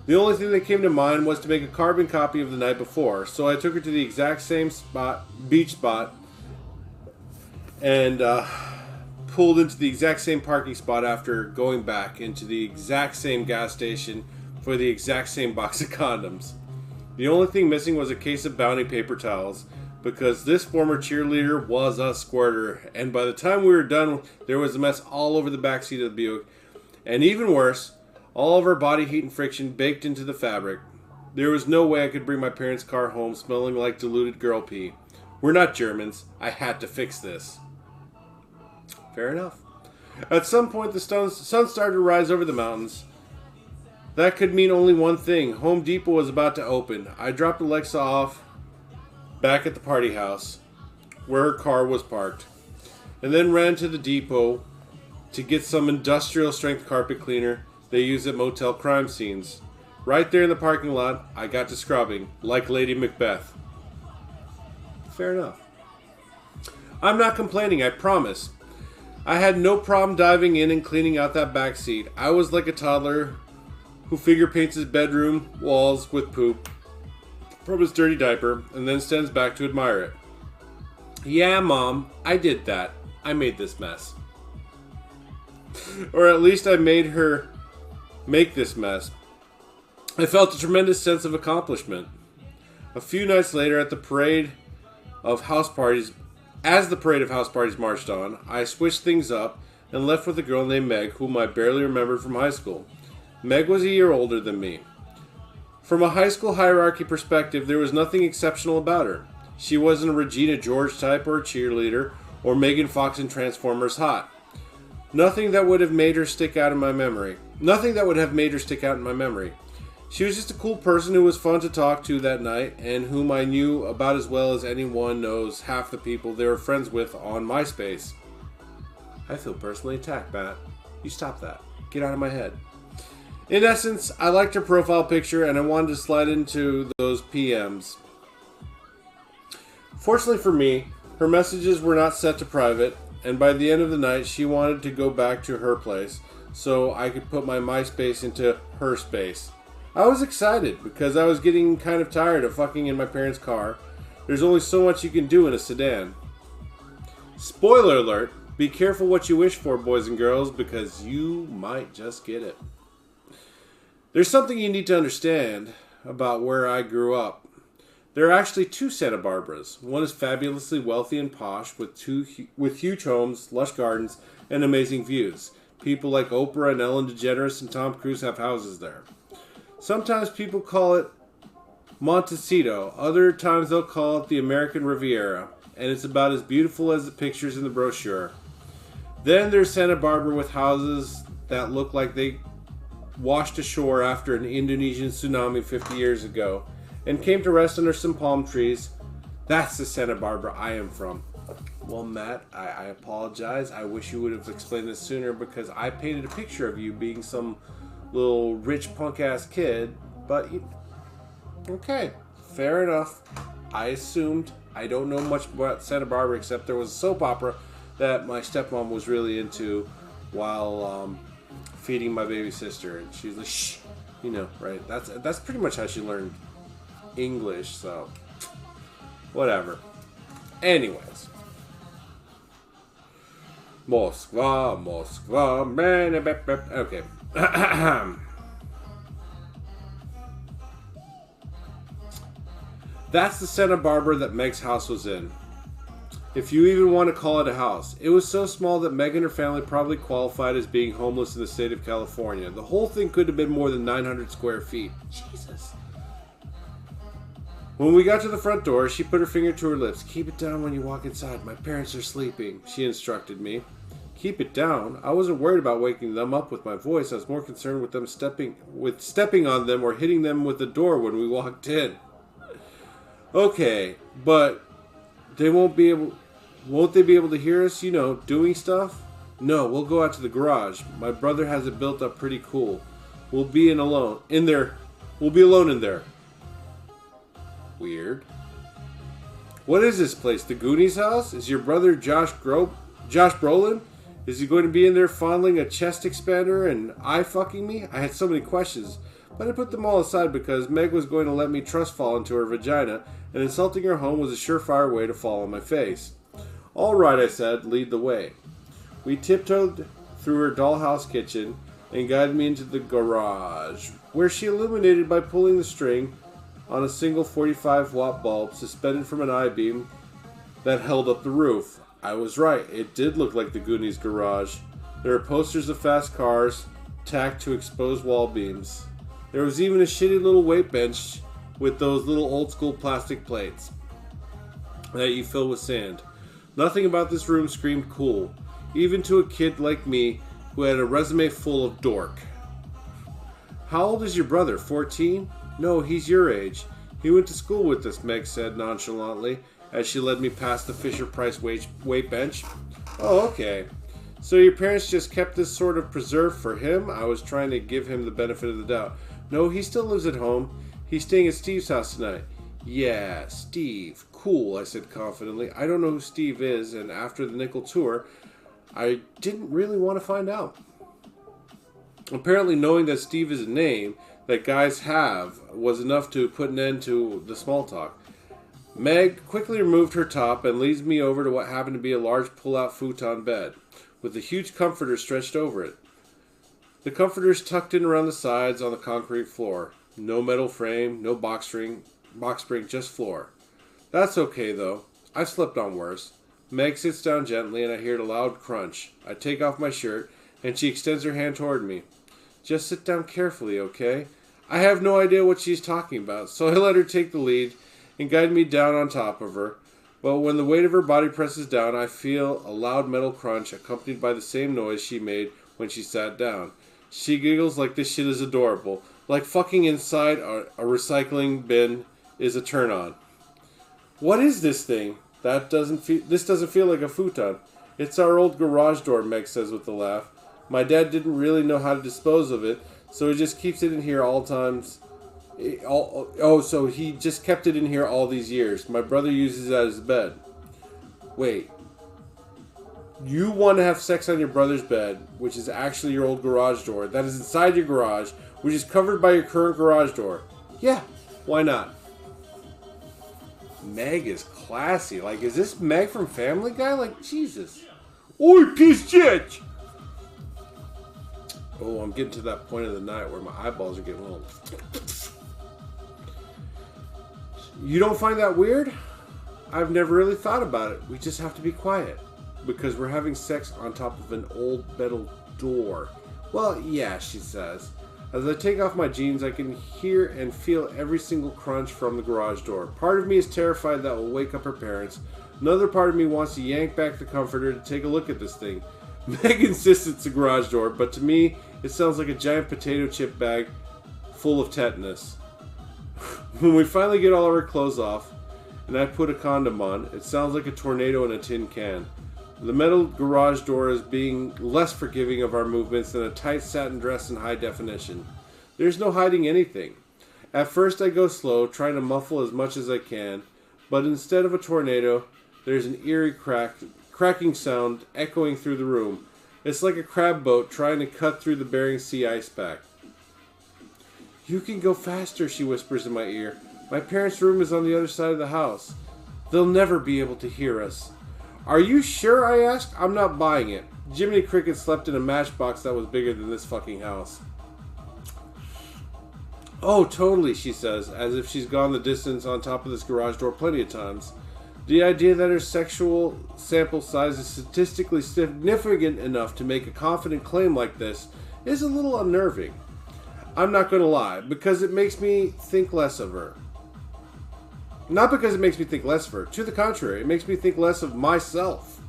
The only thing that came to mind was to make a carbon copy of the night before, so I took her to the exact same beach spot, and pulled into the exact same parking spot after going back into the exact same gas station for the exact same box of condoms. The only thing missing was a case of Bounty paper towels, because this former cheerleader was a squirter, and by the time we were done, there was a mess all over the backseat of the Buick, and even worse, all of our body heat and friction baked into the fabric. There was no way I could bring my parents' car home smelling like diluted girl pee. We're not Germans. I had to fix this. Fair enough. At some point, the sun started to rise over the mountains. That could mean only one thing. Home Depot was about to open. I dropped Alexa off back at the party house, where her car was parked, and then ran to the depot to get some industrial strength carpet cleaner they use at motel crime scenes. Right there in the parking lot, I got to scrubbing, like Lady Macbeth. Fair enough. I'm not complaining, I promise. I had no problem diving in and cleaning out that back seat. I was like a toddler who figure paints his bedroom walls with poop from his dirty diaper and then stands back to admire it. Yeah, Mom, I did that. I made this mess. Or at least I made her make this mess. I felt a tremendous sense of accomplishment. A few nights later, at the parade of house parties, as the parade of house parties marched on, I switched things up and left with a girl named Meg, whom I barely remembered from high school. Meg was a year older than me. From a high school hierarchy perspective, there was nothing exceptional about her. She wasn't a Regina George type or a cheerleader or Megan Fox in Transformers Hot. Nothing that would have made her stick out in my memory. Nothing that would have made her stick out in my memory. She was just a cool person who was fun to talk to that night and whom I knew about as well as anyone knows half the people they were friends with on MySpace. I feel personally attacked, Matt. You stop that. Get out of my head. In essence, I liked her profile picture and I wanted to slide into those PMs. Fortunately for me, her messages were not set to private, and by the end of the night, she wanted to go back to her place so I could put my MySpace into her space. I was excited because I was getting kind of tired of fucking in my parents' car. There's only so much you can do in a sedan. Spoiler alert, be careful what you wish for, boys and girls, because you might just get it. There's something you need to understand about where I grew up. There are actually two Santa Barbaras. One is fabulously wealthy and posh with huge homes, lush gardens, and amazing views. People like Oprah and Ellen DeGeneres and Tom Cruise have houses there. Sometimes people call it Montecito. Other times they'll call it the American Riviera. And it's about as beautiful as the pictures in the brochure. Then there's Santa Barbara with houses that look like they washed ashore after an Indonesian tsunami 50 years ago and came to rest under some palm trees. That's the Santa Barbara I am from. Well, Matt, I apologize. I wish you would have explained this sooner because I painted a picture of you being some little rich punk-ass kid, but okay, fair enough. I assumed. I don't know much about Santa Barbara except there was a soap opera that my stepmom was really into while feeding my baby sister, and she was like, shh, you know, right? That's pretty much how she learned English, so whatever. Anyways, Moskva, man. Okay. That's the Santa Barbara that Meg's house was in. If you even want to call it a house. It was so small that Meg and her family probably qualified as being homeless in the state of California. The whole thing could have been more than 900 square feet. Jesus. When we got to the front door, she put her finger to her lips. Keep it down when you walk inside. My parents are sleeping, she instructed me. Keep it down? I wasn't worried about waking them up with my voice. I was more concerned with them stepping on them or hitting them with the door when we walked in. Okay, but won't they be able to hear us, you know, doing stuff? No, we'll go out to the garage. My brother has it built up pretty cool. We'll be alone in there. Weird. What is this place? The Goonies house? Is your brother Josh Brolin? Is he going to be in there fondling a chest expander and eye fucking me? I had so many questions, but I put them all aside because Meg was going to let me trust fall into her vagina, and insulting her home was a surefire way to fall on my face. All right, I said, lead the way. We tiptoed through her dollhouse kitchen and guided me into the garage, where she illuminated by pulling the string on a single 45-watt bulb suspended from an I-beam that held up the roof. I was right. It did look like the Goonies garage. There were posters of fast cars tacked to exposed wall beams. There was even a shitty little weight bench with those little old-school plastic plates that you fill with sand. Nothing about this room screamed cool, even to a kid like me who had a resume full of dork. How old is your brother, 14? No, he's your age. He went to school with us, Meg said nonchalantly, as she led me past the Fisher-Price weight bench. Oh, okay. So your parents just kept this sort of preserve for him? I was trying to give him the benefit of the doubt. No, he still lives at home. He's staying at Steve's house tonight. Yeah, Steve. Cool, I said confidently. I don't know who Steve is, and after the nickel tour, I didn't really want to find out. Apparently knowing that Steve is a name that guys have was enough to put an end to the small talk. Meg quickly removed her top and leads me over to what happened to be a large pull-out futon bed, with a huge comforter stretched over it. The comforter's tucked in around the sides on the concrete floor. No metal frame, no box spring, just floor. That's okay, though. I've slept on worse. Meg sits down gently, and I hear a loud crunch. I take off my shirt, and she extends her hand toward me. Just sit down carefully, okay? I have no idea what she's talking about, so I let her take the lead and guide me down on top of her. But when the weight of her body presses down, I feel a loud metal crunch accompanied by the same noise she made when she sat down. She giggles like this shit is adorable. Like fucking inside a recycling bin is a turn on. What is this thing? This doesn't feel like a futon. It's our old garage door, Meg says with a laugh. My dad didn't really know how to dispose of it, so he just keeps it in here all times. So he just kept it in here all these years. My brother uses it as his bed. Wait. You want to have sex on your brother's bed, which is actually your old garage door, that is inside your garage, which is covered by your current garage door. Yeah, why not? Meg is classy. Like, is this Meg from Family Guy? Like, Jesus. Oi, piece of shit! Oh, I'm getting to that point of the night where my eyeballs are getting a little... You don't find that weird? I've never really thought about it. We just have to be quiet. Because we're having sex on top of an old metal door. Well, yeah, she says. As I take off my jeans, I can hear and feel every single crunch from the garage door. Part of me is terrified that will wake up her parents. Another part of me wants to yank back the comforter to take a look at this thing. Meg insists it's a garage door, but to me, it sounds like a giant potato chip bag full of tetanus. When we finally get all of our clothes off, and I put a condom on, it sounds like a tornado in a tin can. The metal garage door is being less forgiving of our movements than a tight satin dress in high definition. There's no hiding anything. At first I go slow, trying to muffle as much as I can, but instead of a tornado, there's an eerie cracking sound echoing through the room. It's like a crab boat trying to cut through the Bering Sea ice pack. You can go faster, she whispers in my ear. My parents' room is on the other side of the house. They'll never be able to hear us. Are you sure? I asked. I'm not buying it. Jiminy Cricket slept in a matchbox that was bigger than this fucking house. Oh, totally, she says, as if she's gone the distance on top of this garage door plenty of times. The idea that her sexual sample size is statistically significant enough to make a confident claim like this is a little unnerving. I'm not going to lie, because it makes me think less of her. Not because it makes me think less of her. To the contrary, it makes me think less of myself.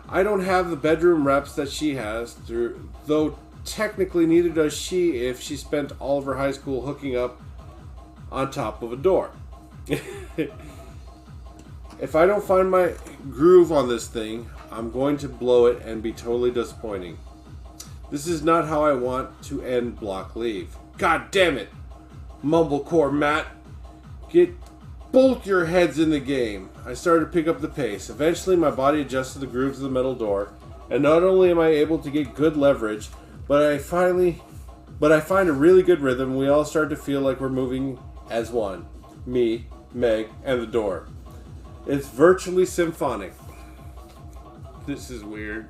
I don't have the bedroom reps that she has, though technically neither does she if she spent all of her high school hooking up on top of a door. If I don't find my groove on this thing, I'm going to blow it and be totally disappointing. This is not how I want to end block leave. God damn it! Mumblecore Matt. Get both your heads in the game. I started to pick up the pace. Eventually my body adjusts to the grooves of the metal door, and not only am I able to get good leverage, but I find a really good rhythm. We all start to feel like we're moving as one. Me, Meg, and the door. It's virtually symphonic. This is weird.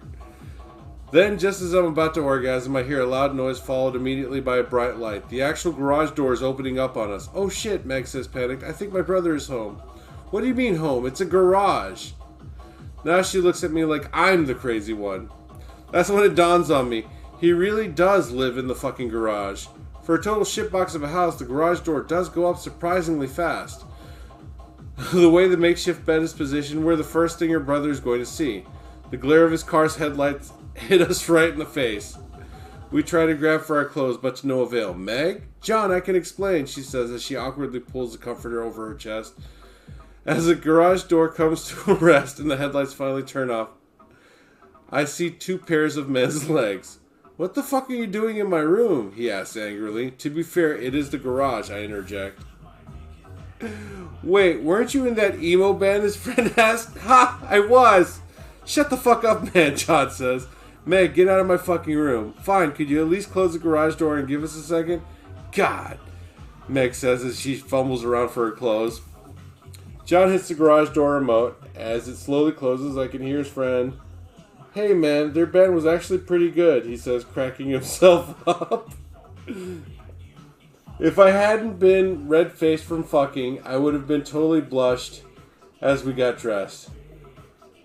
Then, just as I'm about to orgasm, I hear a loud noise followed immediately by a bright light. The actual garage door is opening up on us. Oh shit, Meg says panicked. I think my brother is home. What do you mean home? It's a garage. Now she looks at me like I'm the crazy one. That's when it dawns on me. He really does live in the fucking garage. For a total shitbox of a house, the garage door does go up surprisingly fast. The way the makeshift bed is positioned, we're the first thing your brother is going to see. The glare of his car's headlights hit us right in the face. We try to grab for our clothes, but to no avail. Meg? John, I can explain, she says as she awkwardly pulls the comforter over her chest. As the garage door comes to a rest and the headlights finally turn off, I see two pairs of men's legs. What the fuck are you doing in my room? He asks angrily. To be fair, it is the garage, I interject. Wait, weren't you in that emo band? His friend asked. Ha! I was! Shut the fuck up, man, John says. Meg, get out of my fucking room. Fine, could you at least close the garage door and give us a second? God, Meg says as she fumbles around for her clothes. John hits the garage door remote. As it slowly closes, I can hear his friend. Hey man, their band was actually pretty good, he says, cracking himself up. If I hadn't been red-faced from fucking, I would have been totally blushed as we got dressed.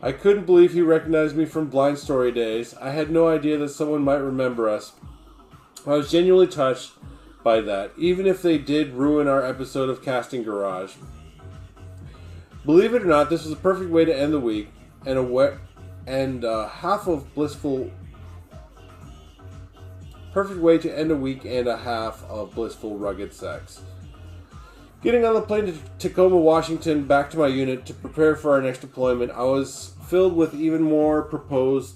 I couldn't believe he recognized me from Blind Story days. I had no idea that someone might remember us. I was genuinely touched by that, even if they did ruin our episode of Casting Garage. Believe it or not, this was a perfect way to end the week and half of blissful. Perfect way to end a week and a half of blissful, rugged sex. Getting on the plane to Tacoma, Washington, back to my unit to prepare for our next deployment, I was filled with even more purpose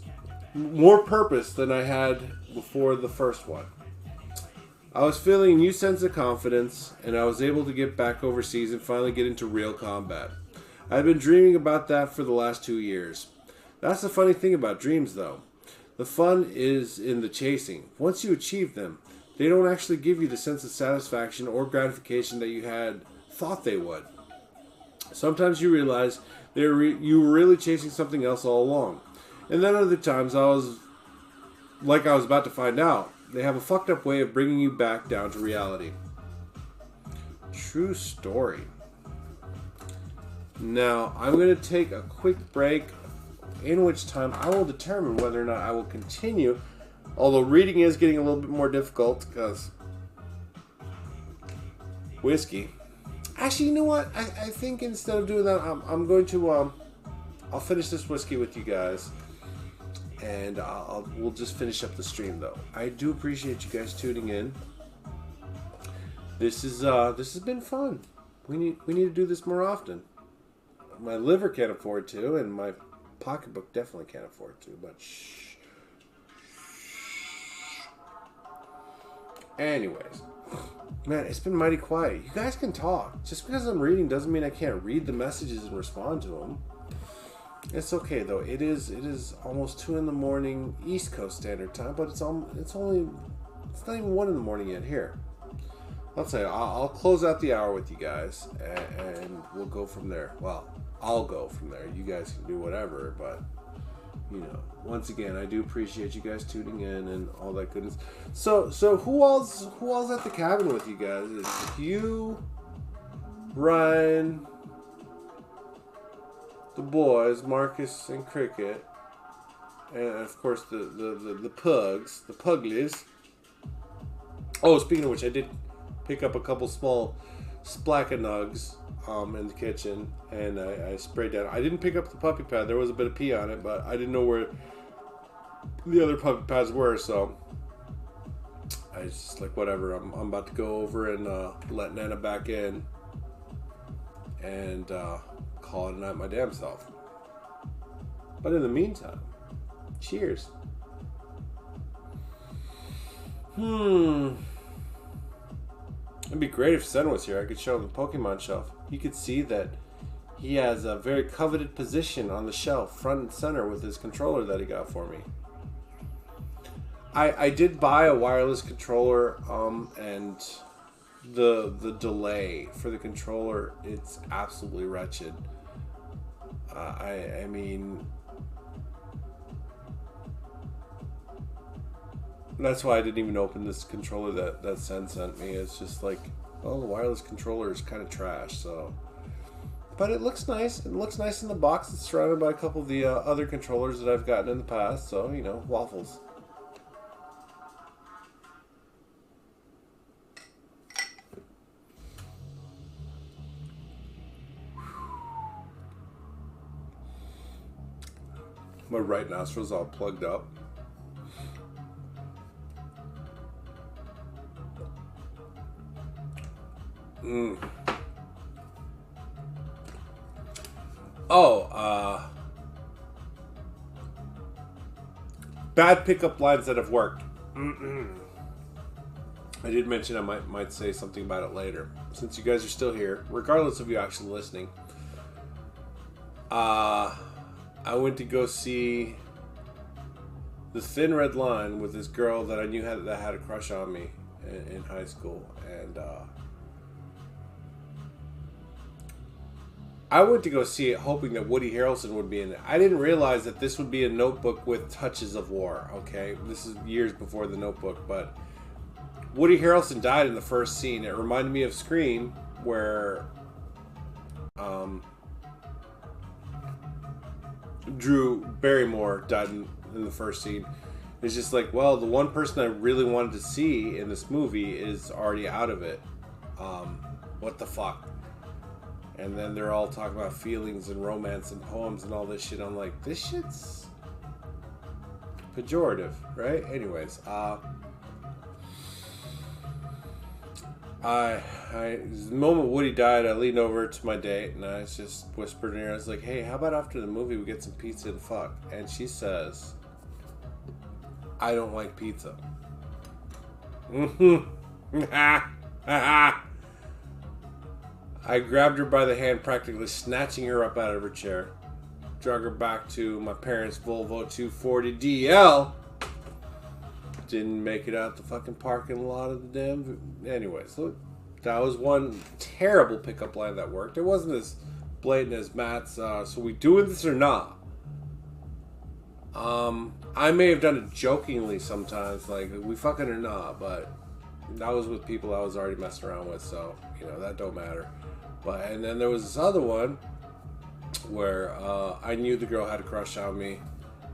than I had before the first one. I was feeling a new sense of confidence, and I was able to get back overseas and finally get into real combat. I had been dreaming about that for the last 2 years. That's the funny thing about dreams, though. The fun is in the chasing. Once you achieve them, they don't actually give you the sense of satisfaction or gratification that you had thought they would. Sometimes you realize you were really chasing something else all along. And then other times I was about to find out. They have a fucked up way of bringing you back down to reality. True story. Now, I'm going to take a quick break, in which time I will determine whether or not I will continue. Although reading is getting a little bit more difficult because whiskey. Actually, you know what? I think instead of doing that, I'm going to I'll finish this whiskey with you guys, and we'll just finish up the stream though. I do appreciate you guys tuning in. This has been fun. We need to do this more often. My liver can't afford to, and my pocketbook definitely can't afford to. But shh. Anyways, man, it's been mighty quiet. You guys can talk. Just because I'm reading doesn't mean I can't read the messages and respond to them. It's okay though. It is almost 2 a.m. East Coast Standard Time, but it's not even 1 a.m. yet here. I'll close out the hour with you guys, and we'll go from there. Well, I'll go from there. You guys can do whatever, but once again, I do appreciate you guys tuning in and all that goodness. So who all's at the cabin with you guys? It's you, Ryan, the boys, Marcus and Cricket, and of course the pugs, the puglies. Oh, speaking of which, I did pick up a couple small splackanugs in the kitchen, and I sprayed down. I didn't pick up the puppy pad. There was a bit of pee on it, but I didn't know where the other puppy pads were, so I was just like, whatever. I'm about to go over and let Nana back in and call it a night my damn self. But in the meantime, cheers. It'd be great if Sen was here. I could show him the Pokemon shelf. You could see that he has a very coveted position on the shelf, front and center, with his controller that he got for me. I did buy a wireless controller, and the delay for the controller, it's absolutely wretched. I mean, that's why I didn't even open this controller that Sen sent me. It's just like, well, the wireless controller is kind of trash, so. But it looks nice. It looks nice in the box. It's surrounded by a couple of the other controllers that I've gotten in the past, so, waffles. My right nostril's all plugged up. Bad pickup lines that have worked. I did mention I might say something about it later. Since you guys are still here, regardless of you actually listening, I went to go see The Thin Red Line with this girl that I knew that had a crush on me in high school, and I went to go see it hoping that Woody Harrelson would be in it. I didn't realize that this would be a Notebook with touches of war, okay? This is years before the Notebook, but Woody Harrelson died in the first scene. It reminded me of Scream, where Drew Barrymore died in the first scene. It's just like, well, the one person I really wanted to see in this movie is already out of it. What the fuck? And then they're all talking about feelings and romance and poems and all this shit. I'm like, this shit's pejorative, right? Anyways, the moment Woody died, I leaned over to my date and I just whispered in her, I was like, hey, how about after the movie we get some pizza and fuck? And she says, I don't like pizza. I grabbed her by the hand, practically snatching her up out of her chair. Drug her back to my parents' Volvo 240 DL. Didn't make it out the fucking parking lot of the damn... Anyways, look, that was one terrible pickup line that worked. It wasn't as blatant as Matt's, so we doing this or not? I may have done it jokingly sometimes, like, we fucking or not, but that was with people I was already messing around with, so, you know, that don't matter. But, and then there was this other one where I knew the girl had a crush on me.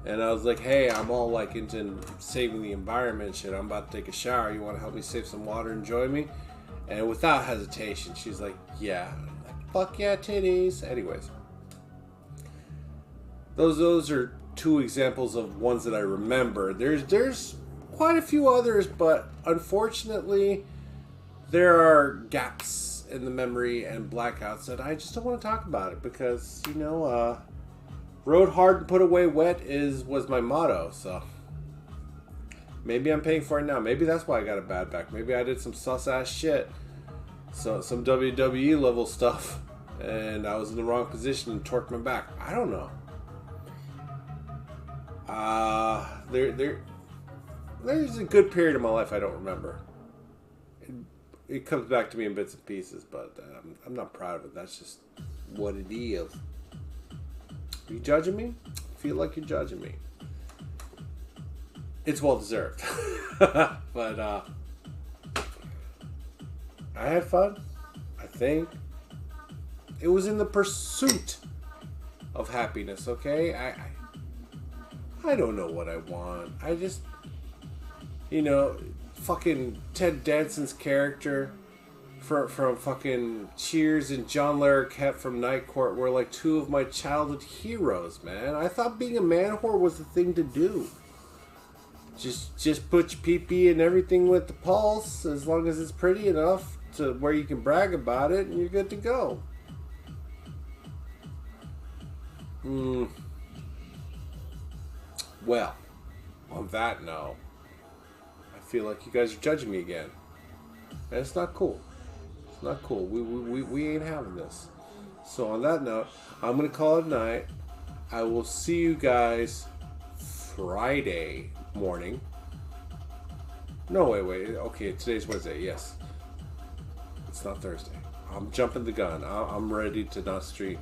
And I was like, hey, I'm all like into saving the environment shit. I'm about to take a shower. You want to help me save some water and join me? And without hesitation, she's like, yeah. I'm like, fuck yeah, titties. Anyways. Those are two examples of ones that I remember. There's quite a few others, but unfortunately, there are gaps in the memory and blackouts that I just don't want to talk about it because, you know, rode hard and put away wet was my motto, so maybe I'm paying for it now. Maybe that's why I got a bad back. Maybe I did some sus ass shit, so some WWE level stuff, and I was in the wrong position and torqued my back. I don't know. There's a good period of my life I don't remember. It comes back to me in bits and pieces, but I'm not proud of it. That's just what it is. Are you judging me? I feel like you're judging me. It's well deserved. But I had fun. I think it was in the pursuit of happiness. Okay, I don't know what I want. I just, you know, fucking Ted Danson's character from fucking Cheers and John Larroquette from Night Court were like two of my childhood heroes, man. I thought being a man whore was the thing to do. Just put your pee-pee and everything with the pulse, as long as it's pretty enough to where you can brag about it, and you're good to go. Well, on that note, I feel like you guys are judging me again. And it's not cool. It's not cool. We ain't having this. So on that note, I'm going to call it a night. I will see you guys Friday morning. No, wait. Okay, today's Wednesday. Yes. It's not Thursday. I'm jumping the gun. I'm ready to not stream.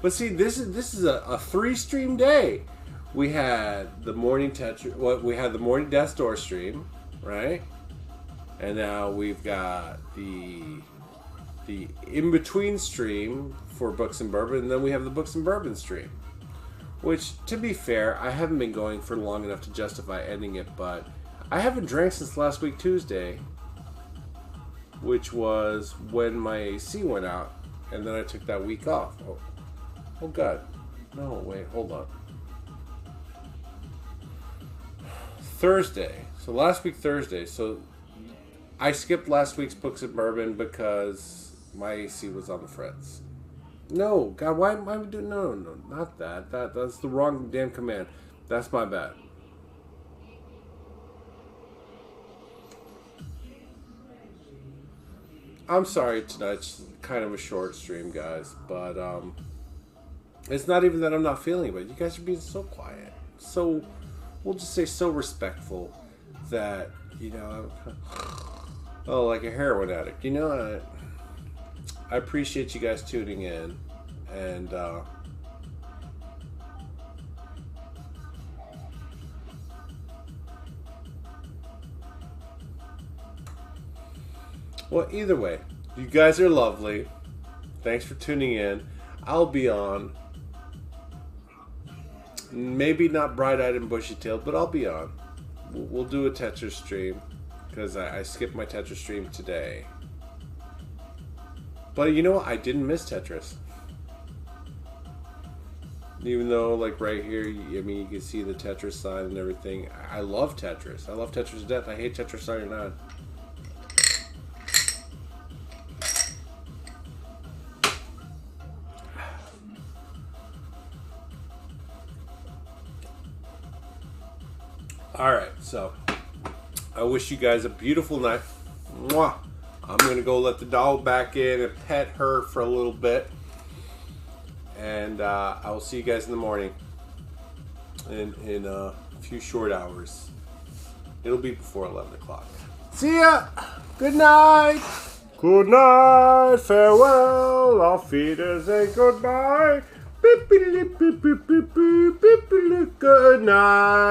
But see, this is a 3-stream day. We had the morning we had the morning Death Door stream, right? And now we've got the in-between stream for Books and Bourbon, and then we have the Books and Bourbon stream. Which, to be fair, I haven't been going for long enough to justify ending it, but I haven't drank since last week Tuesday, which was when my AC went out, and then I took that week off. Oh God. No, wait, hold on. Thursday. So last week Thursday. So I skipped last week's Books and Bourbon because my AC was on the fritz. No, God, why am I doing? No, not that. That's the wrong damn command. That's my bad. I'm sorry tonight's kind of a short stream, guys, but it's not even that I'm not feeling it. You guys are being so quiet, so we'll just say so respectful that, you know, oh, like a heroin addict. You know, I appreciate you guys tuning in, and well, either way, you guys are lovely. Thanks for tuning in. I'll be on. Maybe not bright-eyed and bushy-tailed, but I'll be on. We'll do a Tetris stream because I skipped my Tetris stream today. But you know what? I didn't miss Tetris. Even though, like, right here, I mean, you can see the Tetris sign and everything. I love Tetris. I love Tetris to death. I hate Tetris 99. Alright, so I wish you guys a beautiful night. Mwah. I'm going to go let the dog back in and pet her for a little bit. And I will see you guys in the morning in a few short hours. It'll be before 11 o'clock. See ya! Good night! Good night! Farewell! Auf Wiedersehen! Goodbye! Good night!